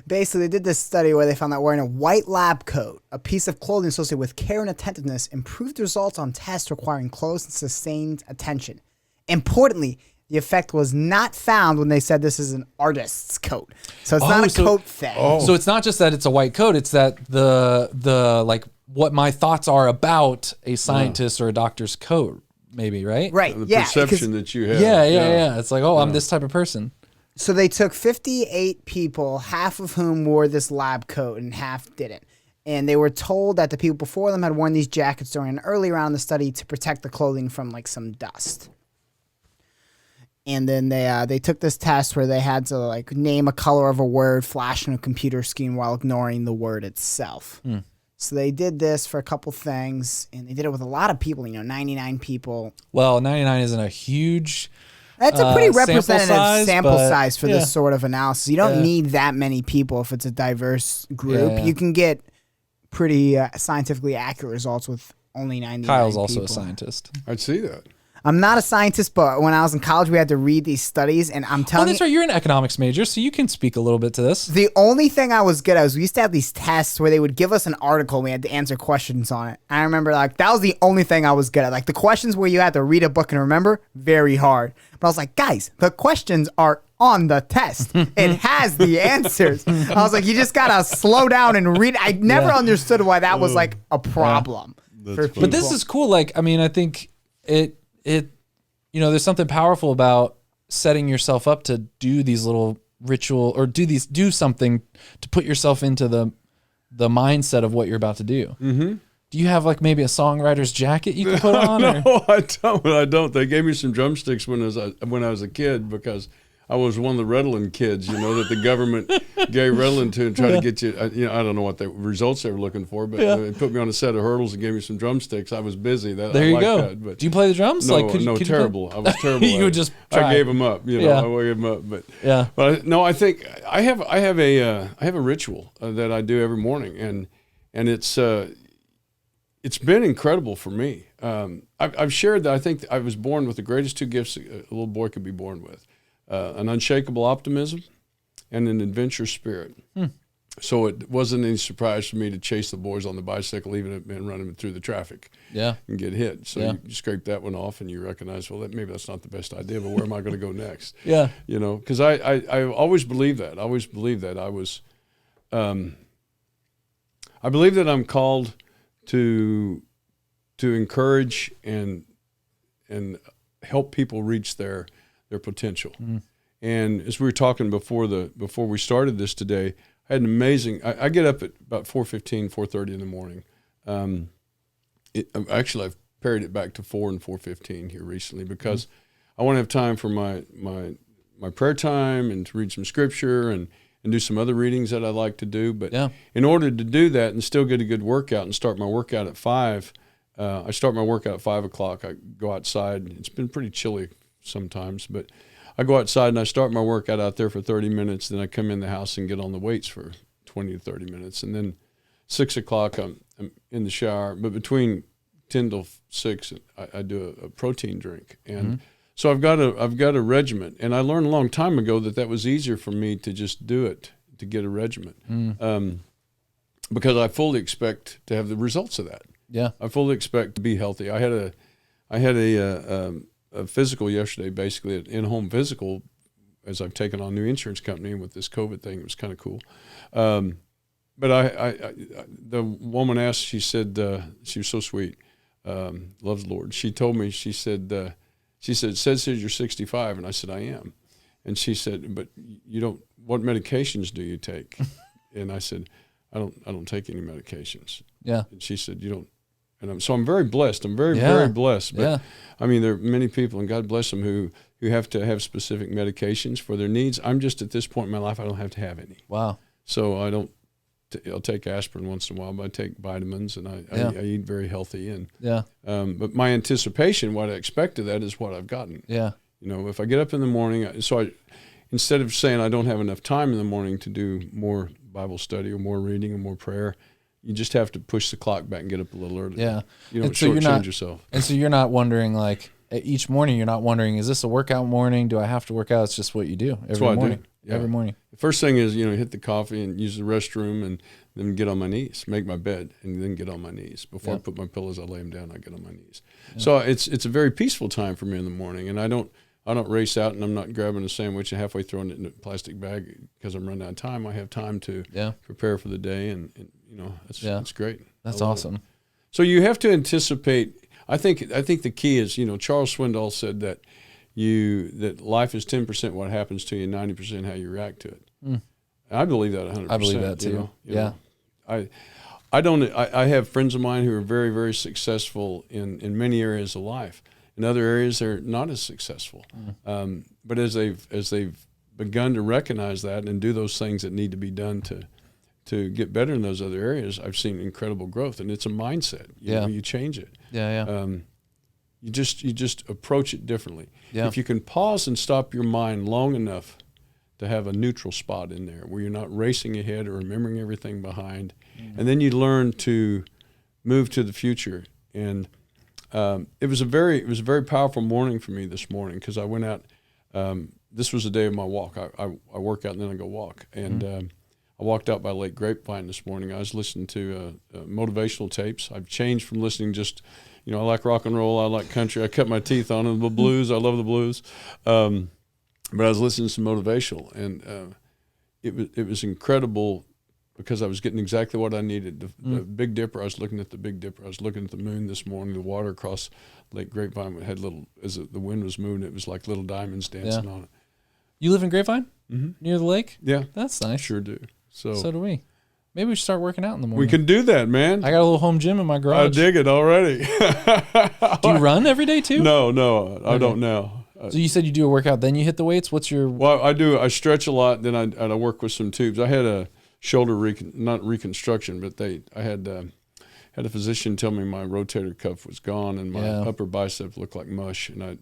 basically, they did this study where they found that wearing a white lab coat, a piece of clothing associated with care and attentiveness, improved results on tests requiring close and sustained attention. Importantly, the effect was not found when they said this is an artist's coat. So it's not a coat thing. So it's not just that it's a white coat, it's that the like what my thoughts are about a scientist or a doctor's coat, maybe, right? Right. The Yeah. perception that you have. Yeah. It's like, oh, I'm this type of person. So they took 58 people, half of whom wore this lab coat and half didn't. And they were told that the people before them had worn these jackets during an early round of the study to protect the clothing from like some dust. And then they took this test where they had to like name a color of a word flash on a computer screen while ignoring the word itself. So they did this for a couple things, and they did it with a lot of people, 99 people. Well, 99 isn't a huge... That's a pretty representative sample but, size for this sort of analysis. You don't need that many people if it's a diverse group. Yeah. You can get pretty scientifically accurate results with only 99 Kyle's also people. a scientist. I'd see that. I'm not a scientist, but when I was in college, we had to read these studies, and I'm Oh, telling that's you, right. You're an economics major, so you can speak a little bit to this. the only thing I was good at was we used to have these tests where they would give us an article and we had to answer questions on it. I remember like that was the only thing I was good at. Like the questions where you had to read a book and remember, very hard. But I was like, guys, the questions are on the test. It has the answers. I was like, you just gotta slow down and read. I never understood why that was like a problem for people. But this is cool. Like, I mean, I think it there's something powerful about setting yourself up to do these little ritual or do something to put yourself into the mindset of what you're about to do. Mm-hmm. Do you have like maybe a songwriter's jacket you can put on? No, or? I don't. They gave me some drumsticks when I was a kid because I was one of the Redland kids, that the government gave Redland to and tried to get you. I don't know what the results they were looking for, but they put me on a set of hurdles and gave me some drumsticks. I was busy. There you go. That, but do you play the drums? No, Could terrible. I was terrible. You would just try. I gave them up. I gave them up. But yeah. But no, I think I have a ritual that I do every morning, and it's been incredible for me. I've shared that I think I was born with the greatest two gifts a little boy could be born with. An unshakable optimism and an adventurous spirit. So it wasn't any surprise for me to chase the boys on the bicycle, even if been running through the traffic and get hit. So you scrape that one off and you recognize, well, maybe that's not the best idea, but where am I going to go next? Because I always believe that. I believe that I'm called to encourage and help people reach their potential. And as we were talking before we started this today, I had an amazing. I get up at about 4:30 in the morning. Actually, I've parried it back to 4 and 4:15 here recently because I want to have time for my prayer time and to read some scripture and do some other readings that I like to do. But in order to do that and still get a good workout and start my workout at 5, I start my workout at 5 o'clock. I go outside. It's been pretty chilly sometimes, but I go outside and I start my workout out there for 30 minutes. Then I come in the house and get on the weights for 20 to 30 minutes. And then 6 o'clock, I'm in the shower. But between 10 to 6, I do a protein drink. And so I've got a regiment. And I learned a long time ago that was easier for me to just do it, to get a regiment. Because I fully expect to have the results of that. Yeah. I fully expect to be healthy. I had a physical yesterday, basically an in-home physical, as I've taken on a new insurance company, and with this COVID thing, it was kind of cool. But the woman asked, she said, she was so sweet, loves the Lord. She told me, she said, it says here you're 65, and I said, I am. And she said, but what medications do you take? And I said, I don't take any medications. Yeah. And she said, you don't. And so I'm very blessed. I'm very, very blessed. But I mean, there are many people, and God bless them, who have to have specific medications for their needs. I'm just at this point in my life, I don't have to have any. Wow. So I don't I'll take aspirin once in a while, but I take vitamins and I eat very healthy. And but my anticipation, what I expect of that, is what I've gotten. Yeah. If I get up in the morning, instead of saying I don't have enough time in the morning to do more Bible study or more reading or more prayer, you just have to push the clock back and get up a little early. Yeah. You don't shortchange yourself. And so you're not wondering, like, each morning you're not wondering, is this a workout morning? Do I have to work out? It's just what you do every morning. Yeah. Every morning. The first thing is, hit the coffee and use the restroom and then get on my knees, make my bed, and then get on my knees. Before I put my pillows, I lay them down, I get on my knees. Yeah. So it's a very peaceful time for me in the morning, and I don't race out, and I'm not grabbing a sandwich and halfway throwing it in a plastic bag because I'm running out of time. I have time to prepare for the day, and it's great. That's awesome. So you have to anticipate. I think the key is, Charles Swindoll said that life is 10% what happens to you, 90% how you react to it. Mm. I believe that 100%. I believe that too. I have friends of mine who are very, very successful in many areas of life. In other areas, they're not as successful. Mm. But as they've begun to recognize that and do those things that need to be done to get better in those other areas, I've seen incredible growth. And it's a mindset. You change it. You just approach it differently. Yeah. If you can pause and stop your mind long enough to have a neutral spot in there where you're not racing ahead or remembering everything behind, and then you learn to move to the future. And it was a very powerful morning for me this morning because I went out. This was the day of my walk. I work out and then I go walk. And I walked out by Lake Grapevine this morning. I was listening to motivational tapes. I've changed from listening just, I like rock and roll. I like country. I cut my teeth on it. The blues. I love the blues. But I was listening to some motivational, and it was incredible because I was getting exactly what I needed. The Big Dipper, I was looking at the Big Dipper. I was looking at the moon this morning. The water across Lake Grapevine had as the wind was moving, it was like little diamonds dancing on it. You live in Grapevine? Mm-hmm. Near the lake? Yeah. That's nice. Sure do. So do we. Maybe we should start working out in the morning. We can do that, man. I got a little home gym in my garage. I dig it already. Do you run every day too? No, I don't know. So you said you do a workout, then you hit the weights? What's your... Well, I do. I stretch a lot, then I work with some tubes. I had a shoulder not reconstruction, but I had a physician tell me my rotator cuff was gone and my upper bicep looked like mush, and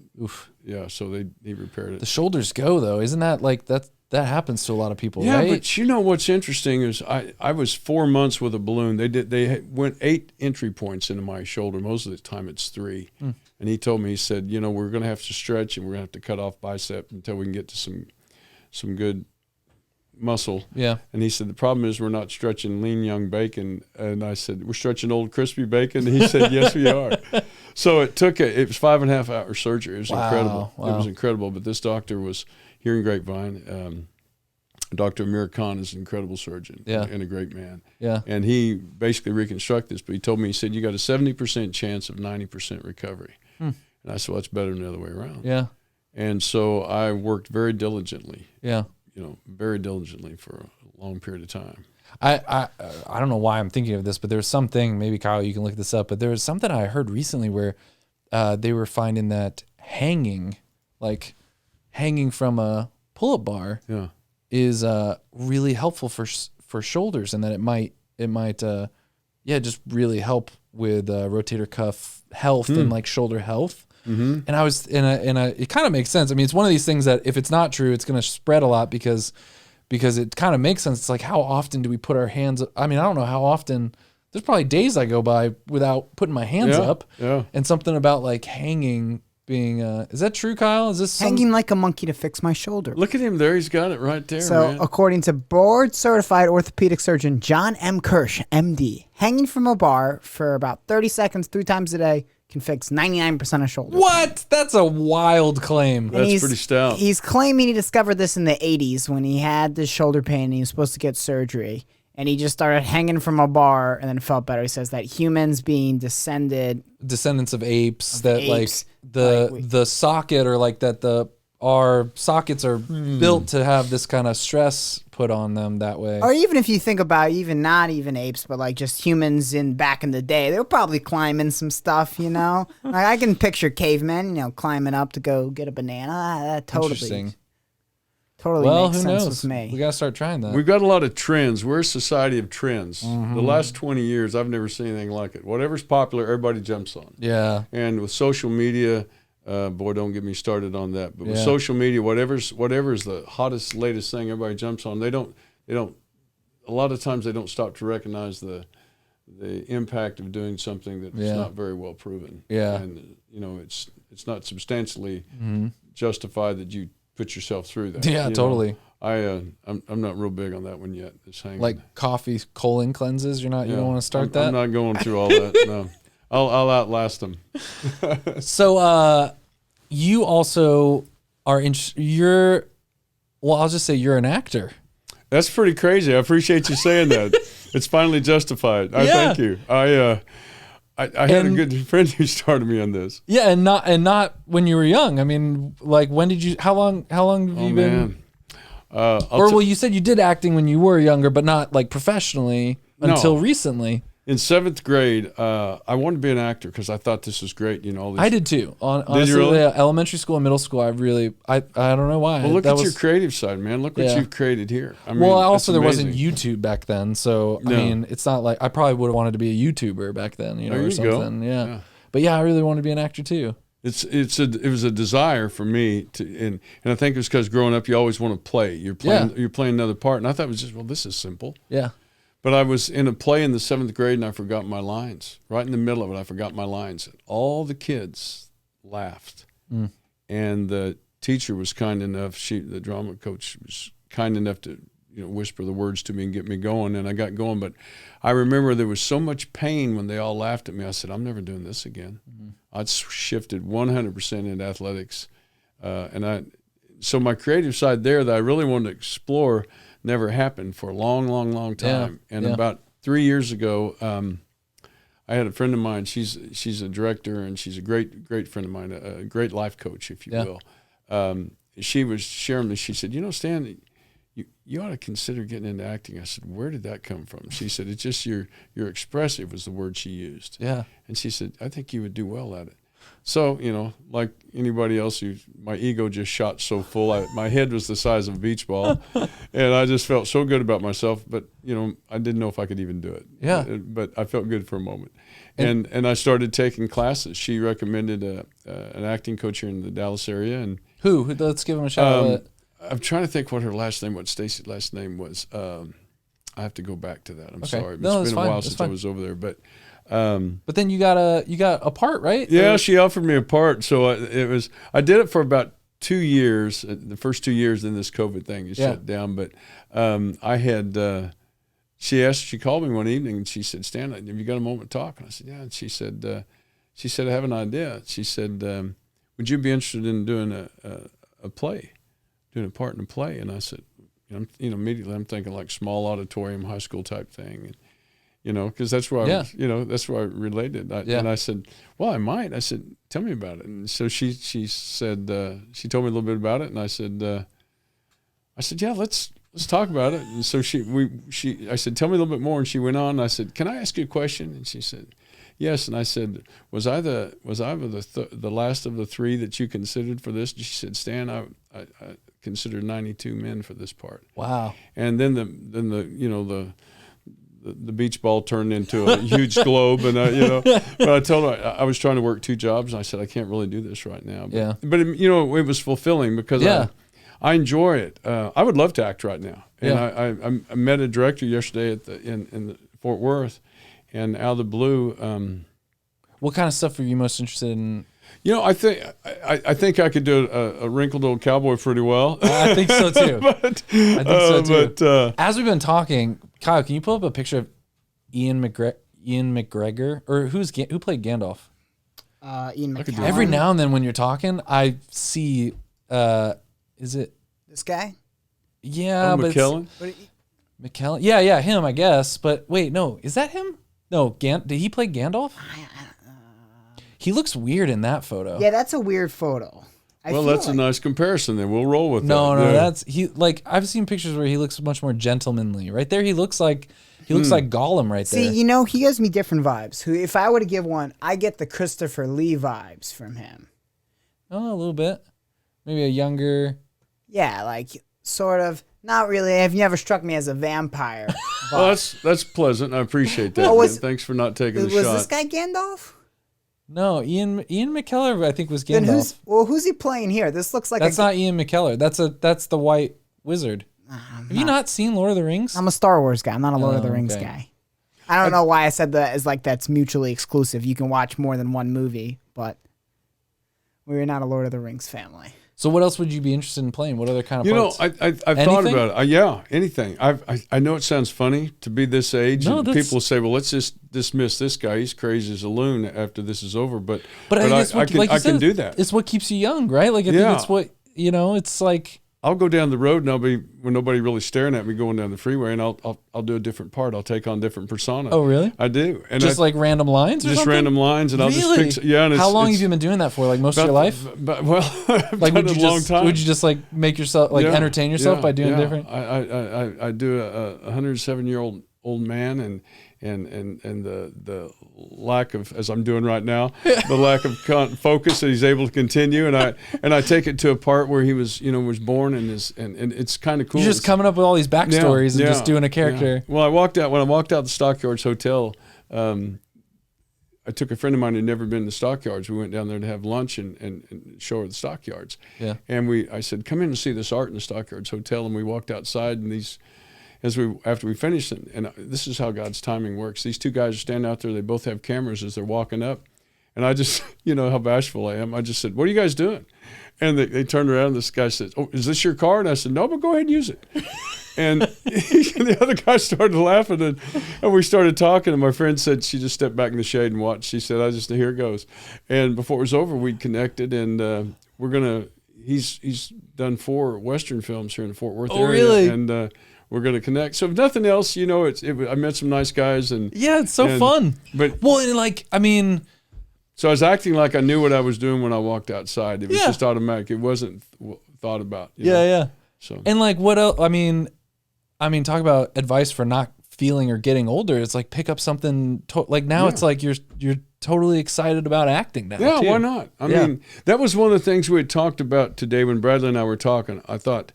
so he repaired it. The shoulders go though, isn't that like that happens to a lot of people? Yeah, right? But what's interesting is I was 4 months with a balloon. They went 8 entry points into my shoulder. Most of the time it's 3. And he told me, he said, we're going to have to stretch and we're going to have to cut off bicep until we can get to some good muscle. Yeah. And he said, the problem is we're not stretching lean young bacon. And I said, we're stretching old crispy bacon. And he said, yes, we are. So it was 5.5 hour surgery. It was incredible. Wow. It was incredible. But this doctor was here in Grapevine. Dr. Amir Khan is an incredible surgeon and a great man. Yeah. And he basically reconstructed this, but he told me, he said, you got a 70% chance of 90% recovery. And I said, well, that's better than the other way around. Yeah. And so I worked very diligently. Yeah. Very diligently for a long period of time. I don't know why I'm thinking of this, but there's something, maybe Kyle, you can look this up, but there was something I heard recently where they were finding that hanging from a pull-up bar is really helpful for shoulders, and that it might just really help with rotator cuff health and like shoulder health. Mm-hmm. And I was it kind of makes sense. I mean, it's one of these things that if it's not true, it's going to spread a lot because it kind of makes sense. It's like, how often do we put our hands up? I mean, I don't know how often. There's probably days I go by without putting my hands up. Yeah. And something about like hanging being is that true, Kyle? Is this hanging like a monkey to fix my shoulder? Look at him there. He's got it right there. So man. According to board certified orthopedic surgeon John M. Kirsch, MD, hanging from a bar for about 30 seconds 3 times a day can fix 99% of shoulder. What? That's a wild claim. That's pretty stout. He's claiming he discovered this in the 80s when he had this shoulder pain and he was supposed to get surgery. And he just started hanging from a bar and then felt better. He says that humans being descendants of apes, the socket, or like that our sockets are built to have this kind of stress put on them that way. Or even if you think about not even apes, but like just humans back in the day, they were probably climbing some stuff, Like I can picture cavemen, climbing up to go get a banana. Totally Totally Well, makes who sense knows? with me. We gotta start trying that. We've got a lot of trends. We're a society of trends. Mm-hmm. The last 20 years, I've never seen anything like it. Whatever's popular, everybody jumps on. Yeah. And with social media, boy, don't get me started on that. But with Yeah. social media, whatever's the hottest, latest thing everybody jumps on, they don't. A lot of times they don't stop to recognize the impact of doing something that's not very well proven. Yeah. And it's not substantially justified that you put yourself through that. Yeah, totally. I'm not real big on that one yet. It's hanging. Like coffee colon cleanses. You don't want to start that. I'm not going through all that. No, I'll outlast them. So, you also are I'll just say you're an actor. That's pretty crazy. I appreciate you saying that. It's finally justified. I thank you. I had a good friend who started me on this. Yeah, and not when you were young. I mean, like when did you? How long have you been? You said you did acting when you were younger, but not like professionally until recently. In 7th grade, I wanted to be an actor because I thought this was great. All these. I did too. Honestly, really? Elementary school and middle school, I don't know why. Well, look at your creative side, man. Look what you've created here. I mean, also there amazing. wasn't YouTube back then, so I mean, it's not like I probably would have wanted to be a YouTuber back then, or something. Go. Yeah. But I really wanted to be an actor too. It was a desire for me to, and I think it was because growing up you always want to play. You're playing another part, and I thought it was just this is simple. Yeah. But I was in a play in the 7th grade, and I forgot my lines. Right in the middle of it, I forgot my lines. All the kids laughed, and the teacher was kind enough. The drama coach was kind enough to whisper the words to me and get me going, and I got going. But I remember there was so much pain when they all laughed at me. I said, I'm never doing this again. I'd shifted 100% into athletics, so my creative side there that I really wanted to explore never happened for a long, long, long time. About 3 years ago, I had a friend of mine. She's a director, and she's a great friend of mine, a great life coach, if you will. She was sharing me. She said, Stan, you ought to consider getting into acting. I said, where did that come from? She said, it's just you're expressive was the word she used. Yeah. And she said, I think you would do well at it. So, like anybody else, my ego just shot so full. My head was the size of a beach ball, and I just felt so good about myself. But, I didn't know if I could even do it. Yeah. But I felt good for a moment. And I started taking classes. She recommended an acting coach here in the Dallas area. And who? Let's give him a shout out. I'm trying to think what her last name, what Stacy's last name was. I have to go back to that. I'm sorry. It's been a while since I was over there. But then you got a part, right? Yeah, she offered me a part. So I did it for about 2 years. The first 2 years, then this COVID thing is shut down. But I had. She called me one evening and she said, "Stan, have you got a moment to talk?" And I said, "Yeah." And she said, "I have an idea." She said, "Would you be interested in doing a play, doing a part in a play?" And I said, immediately I'm thinking like small auditorium, high school type thing. And, because that's where that's where I related. And I said, well, I might. I said, tell me about it. And so she said, she told me a little bit about it. And I said, yeah, let's talk about it. And so I said, tell me a little bit more. And she went on. And I said, can I ask you a question? And she said, yes. And I said, was I the last of the three that you considered for this? And she said, Stan, I considered 92 men for this part. Wow. And then the beach ball turned into a huge globe, and but I told her I was trying to work 2 jobs, and I said I can't really do this right now. But it was fulfilling because I enjoy it. I would love to act right now, and I met a director yesterday in Fort Worth, and out of the blue. What kind of stuff are you most interested in? I think I could do a wrinkled old cowboy pretty well. I think so too. But as we've been talking, Kyle, can you pull up a picture of Ian McGregor, or who played Gandalf? Ian McGregor. Every now and then when you're talking, I see. Is it this guy? Yeah, but McKellen. McKellen. Yeah, him, I guess. But wait, no, is that him? No, did he play Gandalf? He looks weird in that photo. Yeah, that's a weird photo. That's a nice comparison. Then we'll roll with that. No, that's I've seen pictures where he looks much more gentlemanly. Right there, he looks like Gollum right there. See, he gives me different vibes. If I were to give one, I get the Christopher Lee vibes from him. Oh, a little bit, maybe a younger. Yeah, sort of. Not really. You've never struck me as a vampire. Well, that's pleasant. I appreciate that. Man. Thanks for not taking the shot. Was this guy Gandalf? No, Ian McKellar, I think, was Gandalf. Then who's he playing here? This looks like that's not Ian McKellar. That's the White Wizard. Have you not seen Lord of the Rings? I'm a Star Wars guy. I'm not a Lord of the Rings guy. I don't know why I said that as like that's mutually exclusive. You can watch more than one movie, but we're not a Lord of the Rings family. So what else would you be interested in playing? What other kind of parts? I've thought about it. Yeah, anything. I know it sounds funny to be this age, and people say, "Well, let's just dismiss this guy. He's crazy as a loon after this is over." But I can do that. It's what keeps you young, right? Like I think it's what it's like. I'll go down the road and I'll be when nobody really staring at me going down the freeway, and I'll do a different part. I'll take on different persona. Oh, really? I do. And just like random lines, or just something? random lines, and really? I'll just pick. Yeah. And how long have you been doing that for? Like most of your life? Like would you long time. Would you just like make yourself entertain yourself by doing different? I do a 107-year-old man and the lack of, as I'm doing right now, the lack of focus that he's able to continue, and I take it to a part where he was born and it's kind of cool. You're just coming up with all these backstories and just doing a character. Yeah. Well, when I walked out the Stockyards Hotel, I took a friend of mine who'd never been to the Stockyards. We went down there to have lunch and show her the Stockyards. Yeah. And I said, come in and see this art in the Stockyards Hotel, and we walked outside, and after we finished, and this is how God's timing works. These two guys are standing out there. They both have cameras as they're walking up. And I just, how bashful I am. I just said, what are you guys doing? And they turned around, and this guy said, oh, is this your car? And I said, no, but go ahead and use it. And the other guy started laughing, and we started talking. And my friend said she just stepped back in the shade and watched. She said, here it goes. And before it was over, we'd connected, and he's done 4 Western films here in the Fort Worth area. Really? And we're going to connect. So if nothing else, I met some nice guys. It's so fun. But so I was acting like I knew what I was doing when I walked outside. It was just automatic. It wasn't thought about. Yeah. So and what else? I mean, talk about advice for not feeling or getting older. It's like pick up something. Now it's like you're totally excited about acting now. Yeah, too. Why not? I mean, that was one of the things we had talked about today when Bradley and I were talking. I thought,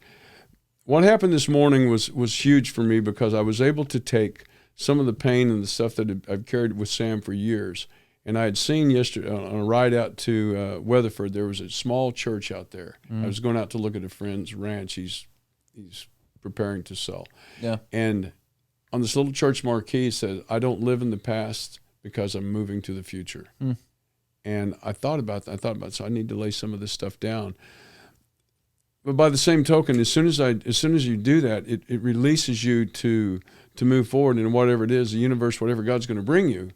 what happened this morning was huge for me because I was able to take some of the pain and the stuff that I've carried with Sam for years. And I had seen yesterday on a ride out to Weatherford, there was a small church out there. I was going out to look at a friend's ranch. He's preparing to sell. Yeah. And on this little church marquee, it says, I don't live in the past because I'm moving to the future. And I thought about that. So I need to lay some of this stuff down. But by the same token, as soon as you do that, it releases you to move forward in whatever it is, the universe, whatever God's going to bring you,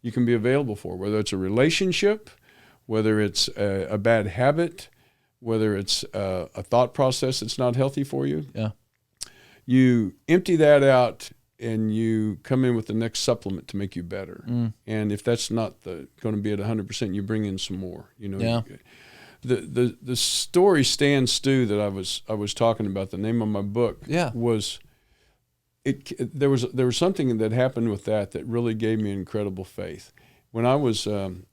you can be available for. Whether it's a relationship, whether it's a bad habit, whether it's a thought process that's not healthy for you. Yeah. You empty that out and you come in with the next supplement to make you better. And if that's not going to be at 100%, you bring in some more. Yeah. The story Stand Stew that I was talking about, the name of my book, was there was something that happened with that really gave me incredible faith. When I was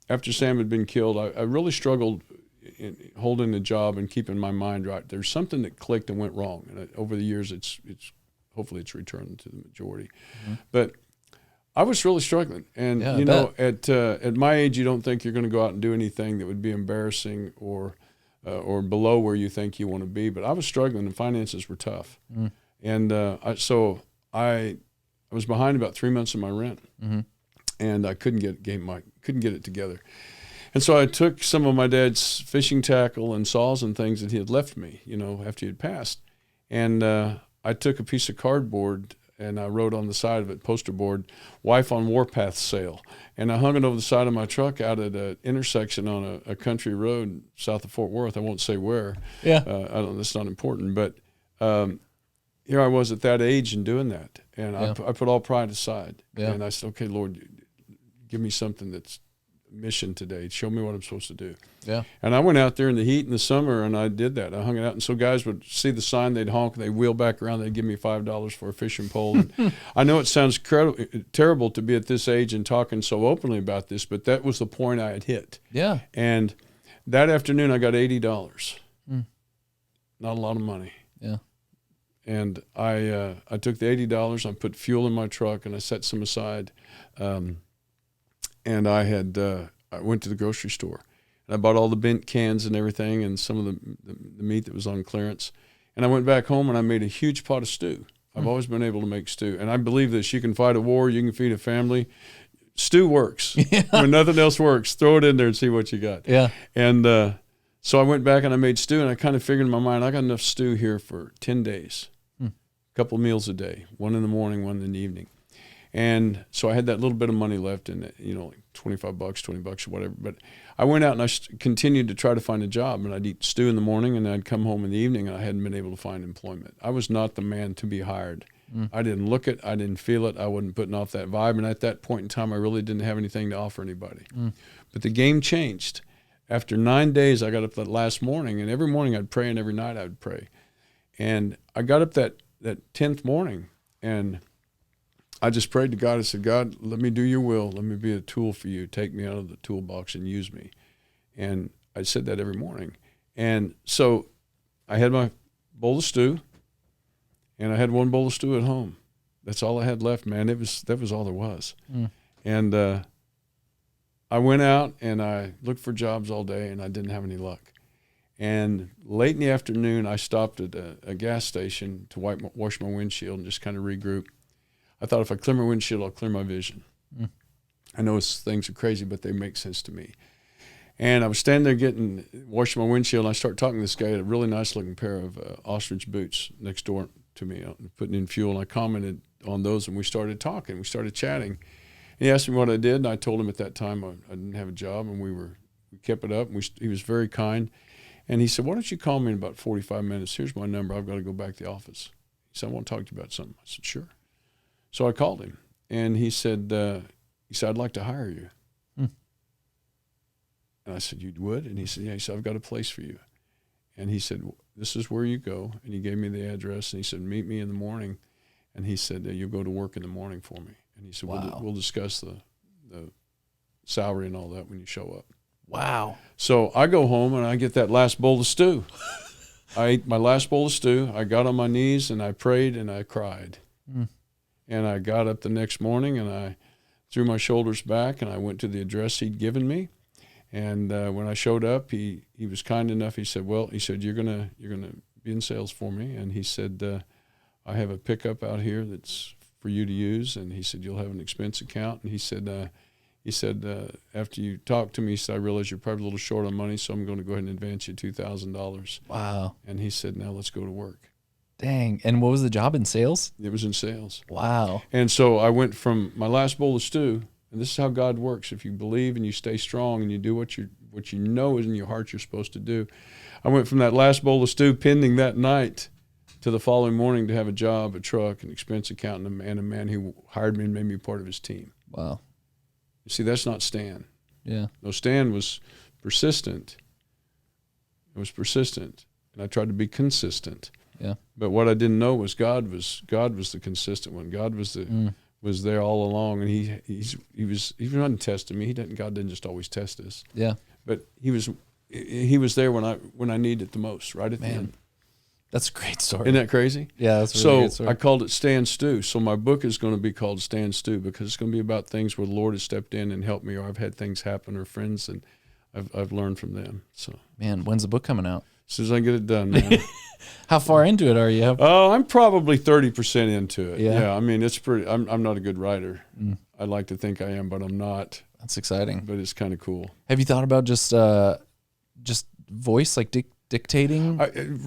after Sam had been killed, I really struggled in holding the job and keeping my mind right. There's something that clicked and went wrong, and over the years, it's hopefully it's returned to the majority, but. I was really struggling, and at my age, you don't think you're going to go out and do anything that would be embarrassing or below where you think you want to be. But I was struggling, and finances were tough, and I was behind about 3 months of my rent, and I couldn't get it together, and so I took some of my dad's fishing tackle and saws and things that he had left me, after he had passed, and I took a piece of cardboard. And I wrote on the side of it, poster board, "Wife on Warpath Sale." And I hung it over the side of my truck out at an intersection on a country road south of Fort Worth. I won't say where. Yeah. That's not important. But here I was at that age and doing that. And I put all pride aside. Yeah. And I said, okay, Lord, give me something that's mission today. Show me what I'm supposed to do. Yeah. And I went out there in the heat in the summer and I did that. I hung it out. And so guys would see the sign, they'd honk, and they'd wheel back around, they'd give me $5 for a fishing pole. And I know it sounds terrible to be at this age and talking so openly about this, but that was the point I had hit. Yeah. And that afternoon I got $80. Not a lot of money. Yeah. And I took the $80, I put fuel in my truck, and I set some aside. And I went to the grocery store. And I bought all the bent cans and everything and some of the meat that was on clearance. And I went back home and I made a huge pot of stew. I've always been able to make stew. And I believe this. You can fight a war. You can feed a family. Stew works. Yeah. When nothing else works, throw it in there and see what you got. Yeah. And so I went back and I made stew. And I kind of figured in my mind, I got enough stew here for 10 days. A couple meals a day. One in the morning, one in the evening. And so I had that little bit of money left in it, like $25, $20 or whatever. But I went out and I continued to try to find a job. And I'd eat stew in the morning and I'd come home in the evening and I hadn't been able to find employment. I was not the man to be hired. I didn't look it. I didn't feel it. I wasn't putting off that vibe. And at that point in time, I really didn't have anything to offer anybody. But the game changed. After 9 days, I got up that last morning. And every morning I'd pray and every night I'd pray. And I got up that 10th morning and I just prayed to God. I said, God, let me do your will. Let me be a tool for you. Take me out of the toolbox and use me. And I said that every morning. And so I had my bowl of stew, and I had one bowl of stew at home. That's all I had left, man. That was all there was. And I went out, and I looked for jobs all day, and I didn't have any luck. And late in the afternoon, I stopped at a gas station to wash my windshield and just kind of regroup. I thought if I clear my windshield, I'll clear my vision. I know things are crazy, but they make sense to me. And I was standing there washing my windshield, and I started talking to this guy, a really nice-looking pair of ostrich boots next door to me, putting in fuel, and I commented on those, and we started talking. We started chatting. And he asked me what I did, and I told him at that time I didn't have a job, and we kept it up. And he was very kind. And he said, why don't you call me in about 45 minutes? Here's my number. I've got to go back to the office. He said, I want to talk to you about something. I said, sure. So I called him, and he said, I'd like to hire you. And I said, you would? And he said, yeah. He said, I've got a place for you. And he said, this is where you go. And he gave me the address, and he said, meet me in the morning. And he said, you'll go to work in the morning for me. And he said, wow. we'll discuss the salary and all that when you show up. Wow. So I go home, and I get that last bowl of stew. I ate my last bowl of stew. I got on my knees, and I prayed, and I cried. And I got up the next morning, and I threw my shoulders back, and I went to the address he'd given me. And when I showed up, he was kind enough. He said, you're gonna be in sales for me. And he said, I have a pickup out here that's for you to use. And he said, you'll have an expense account. And he said, after you talk to me, he said, I realize you're probably a little short on money, so I'm going to go ahead and advance you $2,000. Wow. And he said, now let's go to work. Dang. And what was the job, in sales? It was in sales. Wow. And so I went from my last bowl of stew, and this is how God works. If you believe and you stay strong and you do what you know is in your heart you're supposed to do. I went from that last bowl of stew pending that night to the following morning to have a job, a truck, an expense account, and a man who hired me and made me part of his team. Wow. You see, that's not Stan. Yeah. No, Stan was persistent. It was persistent, and I tried to be consistent. Yeah. But what I didn't know was God was the consistent one. God was was there all along, and he wasn't testing me. God didn't just always test us. Yeah. But he was there when I needed it the most, right at the end. That's a great story. Isn't that crazy? Yeah, that's a really good story. I called it Stand Stew. So my book is going to be called Stand Stew because it's going to be about things where the Lord has stepped in and helped me, or I've had things happen, or friends, and I've learned from them. So, man, when's the book coming out? As soon as I get it done, man. How far into it are you? Oh, I'm probably 30% into it. Yeah. I mean, it's pretty. I'm not a good writer. I like to think I am, but I'm not. That's exciting. But it's kind of cool. Have you thought about just voice, like dictating?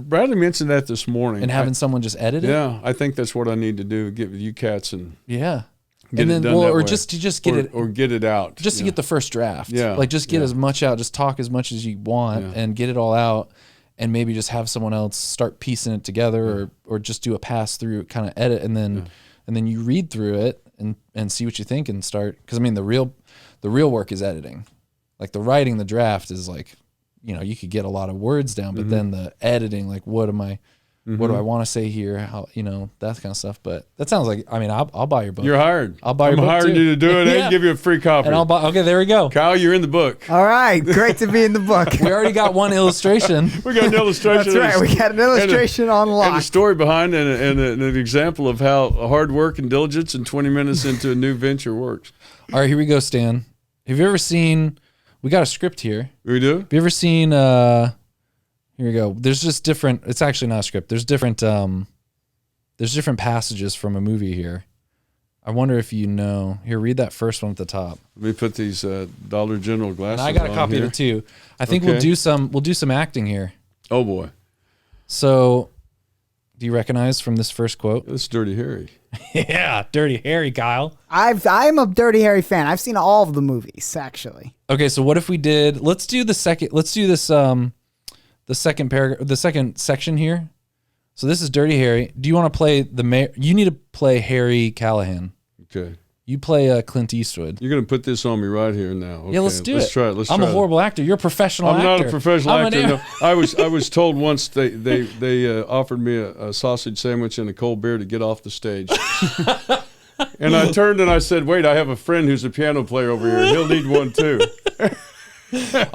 Bradley mentioned that this morning. And having someone just edit it? Yeah, I think that's what I need to do. Get with you cats and get it done that way. just get it or get it out. Just to get the first draft. Yeah. Like just get as much out, just talk as much as you want and get it all out, and maybe just have someone else start piecing it together or just do a pass through kind of edit, and then you read through it and see what you think and start, because I mean the real work is editing. Like the writing, the draft is like, you could get a lot of words down, but then the editing, like what am I What do I want to say here? How, that kind of stuff. But that sounds like, I'll buy your book. You're hired. I'll buy your book. I'm hiring too. you to do it and give you a free copy. And I'll buy. Okay, there we go. Kyle, you're in the book. All right, great to be in the book. We already got one illustration. We got an illustration. That's right. We got an illustration on lock. And a story behind and an example of how hard work and diligence and 20 minutes into a new venture works. All right, here we go, Stan. Have you ever seen? We got a script here. We do? Have you ever seen? Here we go. There's just different. It's actually not a script. There's different. There's different passages from a movie here. I wonder if you know. Here, read that first one at the top. Let me put these Dollar General glasses on. And I got a copy of it too. I think we'll do some acting here. Oh boy. So, do you recognize from this first quote? It's Dirty Harry. Yeah, Dirty Harry, Kyle. I'm a Dirty Harry fan. I've seen all of the movies actually. Okay, so what if we did? Let's do the second. Let's do this. The second paragraph, the second section here. So this is Dirty Harry. Do you want to play the mayor? You need to play Harry Callahan. Okay. You play Clint Eastwood. You're going to put this on me right here now. Okay. Yeah, let's do it. Let's try it. Let's I'm try a horrible actor. You're a professional actor. I'm not a professional actor. No. I was told once they offered me a sausage sandwich and a cold beer to get off the stage. And I turned and I said, "Wait, I have a friend who's a piano player over here. He'll need one too."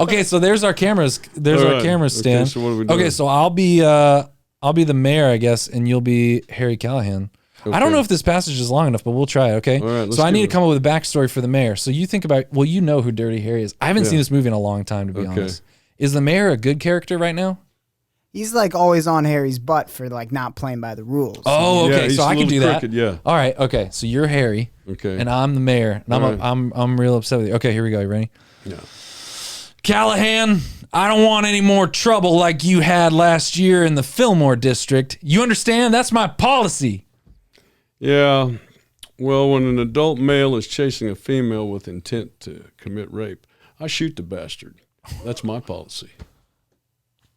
Okay, so there's our cameras. There's our cameras, Stan. Okay, so what are we doing? Okay, so I'll be the mayor, I guess, and you'll be Harry Callahan. Okay. I don't know if this passage is long enough, but we'll try. Okay. All right, so I need to come up with a backstory for the mayor. So you think about. Well, you know who Dirty Harry is. I haven't seen this movie in a long time, to be honest. Is the mayor a good character right now? He's like always on Harry's butt for like not playing by the rules. Oh, okay. Yeah, so I can do crooked, that. Yeah. All right. Okay. So you're Harry. Okay. And I'm the mayor. And I'm real upset with you. Okay. Here we go. You ready? Yeah. Callahan, I don't want any more trouble like you had last year in the Fillmore district. You understand? That's my policy. Yeah. Well, when an adult male is chasing a female with intent to commit rape, I shoot the bastard. That's my policy.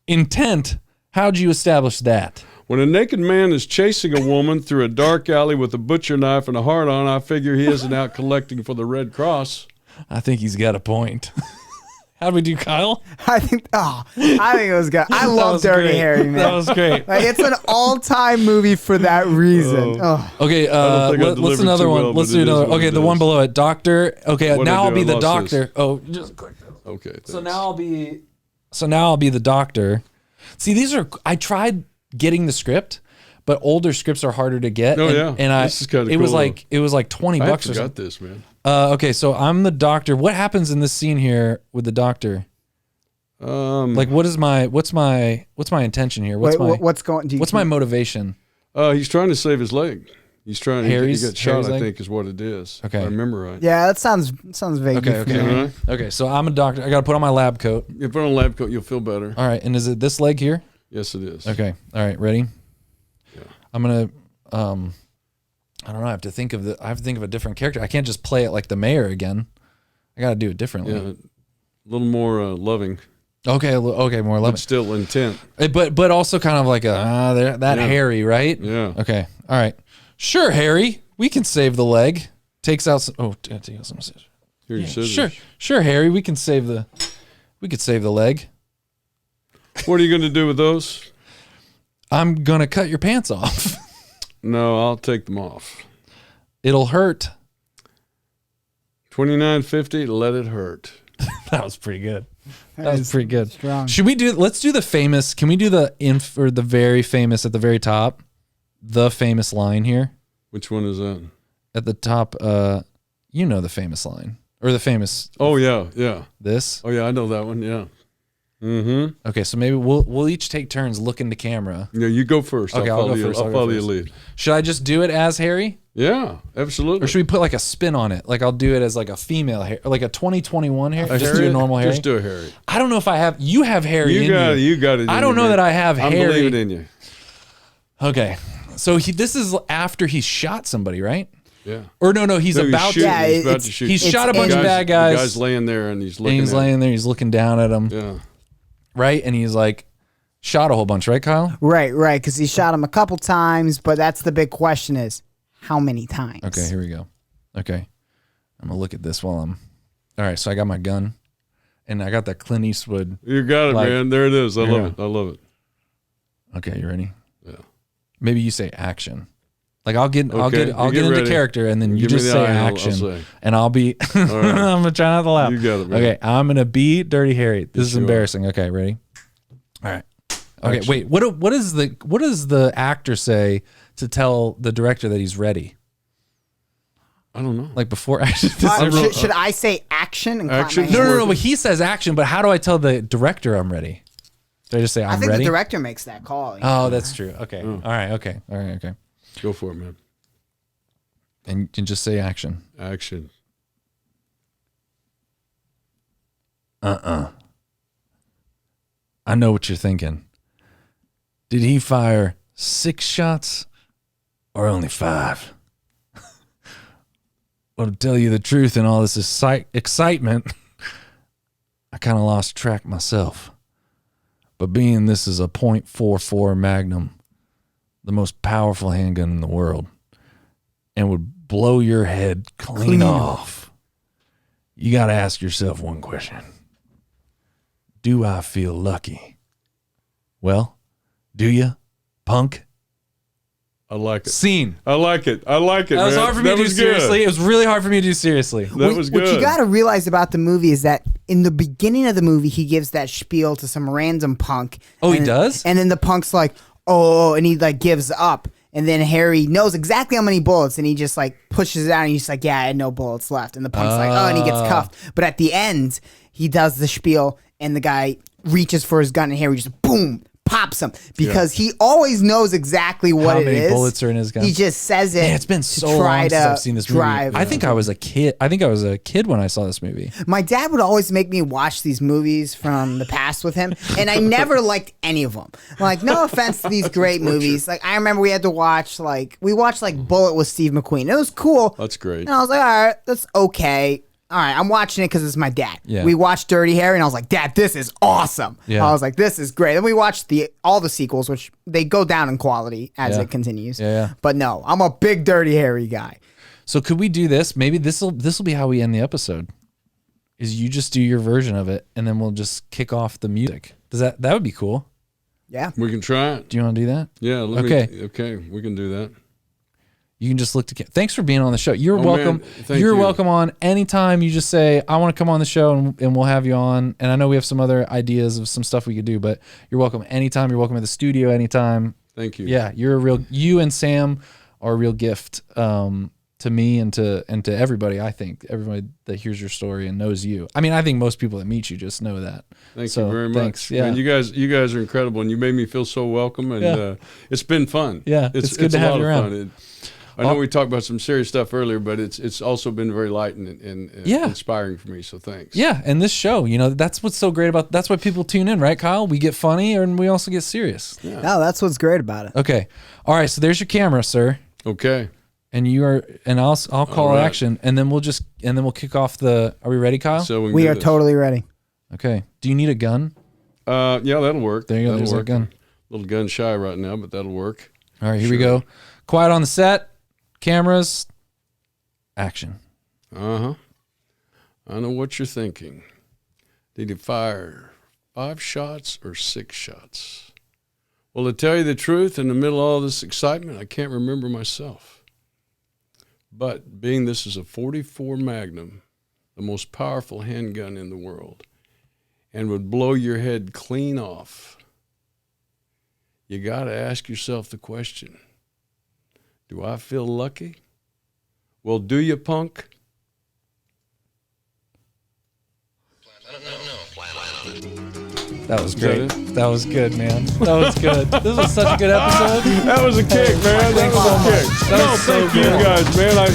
Intent? How'd you establish that? When a naked man is chasing a woman through a dark alley with a butcher knife and a heart on, I figure he isn't out collecting for the Red Cross. I think he's got a point. How'd we do, Kyle? I think it was good. I love Dirty Harry, man. That was great. Like, it's an all-time movie for that reason. Okay, let's another one. Let's do another. Okay, the one below it, doctor. Okay, now I'll be the doctor. Oh, just click that. Okay. Thanks. So now I'll be the doctor. See, I tried getting the script, but older scripts are harder to get. Oh, yeah. And this is kinda it cool, was like $20 I or something. forgot this, man. Okay, so I'm the doctor. What happens in this scene here with the doctor? Like, what's my intention here? What's my motivation? He's trying to save his leg. He's trying to get shot, Harry's I leg? think is what it is. Okay. If I remember right. Yeah, that sounds vague. Okay. Okay, so I'm a doctor. I got to put on my lab coat. You put on a lab coat, you'll feel better. All right, and is it this leg here? Yes, it is. Okay. All right, ready? Yeah. I'm going to I don't know, I have to think of a different character. I can't just play it like the mayor again. I got to do it differently. Yeah. A little more loving. Okay, more loving. But still intent. But also kind of like Harry, right? Yeah. Okay. All right. Sure, Harry. We can save the leg. Takes out some. Oh, take out some scissors. Here, your scissors. Sure, Harry. We could save the leg. What are you going to do with those? I'm gonna cut your pants off. No, I'll take them off. It'll hurt. $29.50. Let it hurt. That was pretty good. That was pretty good. Strong. Should we do? Let's do the famous. Can we do the the very famous at the very top? The famous line here. Which one is that? At the top, you know the famous line or the famous. Oh yeah. This. Oh yeah, I know that one. Yeah. Mm-hmm. Okay, so maybe we'll each take turns looking to camera. Yeah, you go first. Okay, I'll go first. I'll follow your lead. Should I just do it as Harry? Yeah, absolutely. Or should we put like a spin on it? Like I'll do it as like a female hair, like a 2021 hair. Just do a normal Harry. Just do a Harry. I don't know if I have. You have Harry. You got it. I don't know that I have Harry. I believe it in you. Okay, so this is after he shot somebody, right? Yeah. Or no, he's about to. Yeah, he's about to shoot. He's shot a bunch of bad guys. The guy's laying there and he's looking. He's looking down at him. Yeah. Right, and he's like shot a whole bunch, right, Kyle? Right, because he shot him a couple times, but that's the big question is how many times? Okay, here we go. Okay, I'm gonna look at this while I'm. All right, so I got my gun, and I got that Clint Eastwood. You got it, man. There it is. I love it. Okay, you ready? Yeah. Maybe you say action. Like I'll get Okay, into ready. character, and then you Give me just the say eye, and I'll action, say. and I'll be. I'm gonna try not to laugh. You got it, man. Okay, I'm gonna be Dirty Harry. This Yes, is you are. embarrassing. Okay, ready? All right. Okay, Action. wait. What does the actor say to tell the director that he's ready? I don't know. Like before action. Should I say action? And clap Action? my No, hands? But he says action. But how do I tell the director I'm ready? Do I just say I'm I think ready? the director makes that call. you know? Oh, that's true. Okay. All right. Okay. All right. Okay. Go for it, man. And you can just say action. Action. I know what you're thinking. Did he fire 6 shots or only 5? Well, to tell you the truth, in all this excitement, I kind of lost track myself. But being this is a .44 Magnum, the most powerful handgun in the world, and would blow your head clean off, you got to ask yourself one question. Do I feel lucky? Well, do you, punk? I like it. Scene. I like it. I like it. That was man. hard for me to do was seriously. good. It was really hard for me to do seriously. That was good. What you got to realize about the movie is that in the beginning of the movie, he gives that spiel to some random punk. Oh, he and- does? And then the punk's like, oh, and he like gives up. And then Harry knows exactly how many bullets, and he just like pushes it out, and he's like, yeah, I had no bullets left. And the punk's like, oh, and he gets cuffed. But at the end, he does the spiel, and the guy reaches for his gun, and Harry just boom, pops him because he always knows exactly what How it many is. bullets are in his gun? He just says it. Man, it's been to so try long to since I've seen this movie. drive. I think I was a kid. I think I was a kid when I saw this movie. My dad would always make me watch these movies from the past with him, and I never liked any of them. Like, no offense to these great movies. Like, I remember we watched Bullet with Steve McQueen. It was cool. That's great. And I was like, all right, that's okay. All right, I'm watching it because it's my dad. Yeah. We watched Dirty Harry, and I was like, Dad, this is awesome. Yeah. I was like, this is great. Then we watched all the sequels, which they go down in quality as Yeah. it continues. Yeah. But no, I'm a big Dirty Harry guy. So could we do this? Maybe this will be how we end the episode. Is you just do your version of it, and then we'll just kick off the music. That would be cool? Yeah. We can try it. Do you want to do that? Yeah. Okay. We can do that. You can just look to. Thanks for being on the show. You're Oh, welcome. man. Thank You're you. welcome on anytime. You just say, "I want to come on the show," and we'll have you on. And I know we have some other ideas of some stuff we could do, but you're welcome anytime. You're welcome at the studio anytime. Thank you. Yeah, you and Sam are a real gift to me and to everybody. I think everybody that hears your story and knows you. I mean, I think most people that meet you just know that. Thank So, you very much. thanks. Yeah. Man, you guys are incredible, and you made me feel so welcome, and Yeah. It's been fun. Yeah, it's good to a have lot you of around. fun. I know we talked about some serious stuff earlier, but it's also been very light and Yeah. inspiring for me. So thanks. Yeah, and this show, that's what's so great about. That's why people tune in, right, Kyle? We get funny and we also get serious. No, that's what's great about it. Okay, all right. So there's your camera, sir, Okay. and I'll call All right. action, and then we'll kick off the. Are we ready, Kyle? So We do are this. totally ready. Okay. Do you need a gun? Yeah, that'll work. There you go. That'll There's that work. gun. A little gun shy right now, but that'll work. All right, here we go. Quiet on the set. Cameras. Action. I know what you're thinking. Did he fire 5 shots or 6 shots? Well, to tell you the truth, in the middle of all this excitement, I can't remember myself. But being this is a .44 Magnum, the most powerful handgun in the world, and would blow your head clean off, you got to ask yourself the question, do I feel lucky? Well, do you, punk? That was that great. it? That was good, man. That was good. This was such a good episode. That was a kick, man. That was a kick. Thank you guys, man. I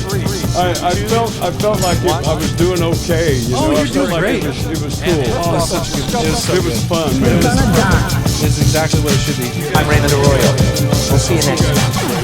felt like I was doing okay. You know, you're I felt doing like great. It was cool. It was such a good. It was fun, man. It's exactly what it should be. I'm Raymond Arroyo. We'll see you next time.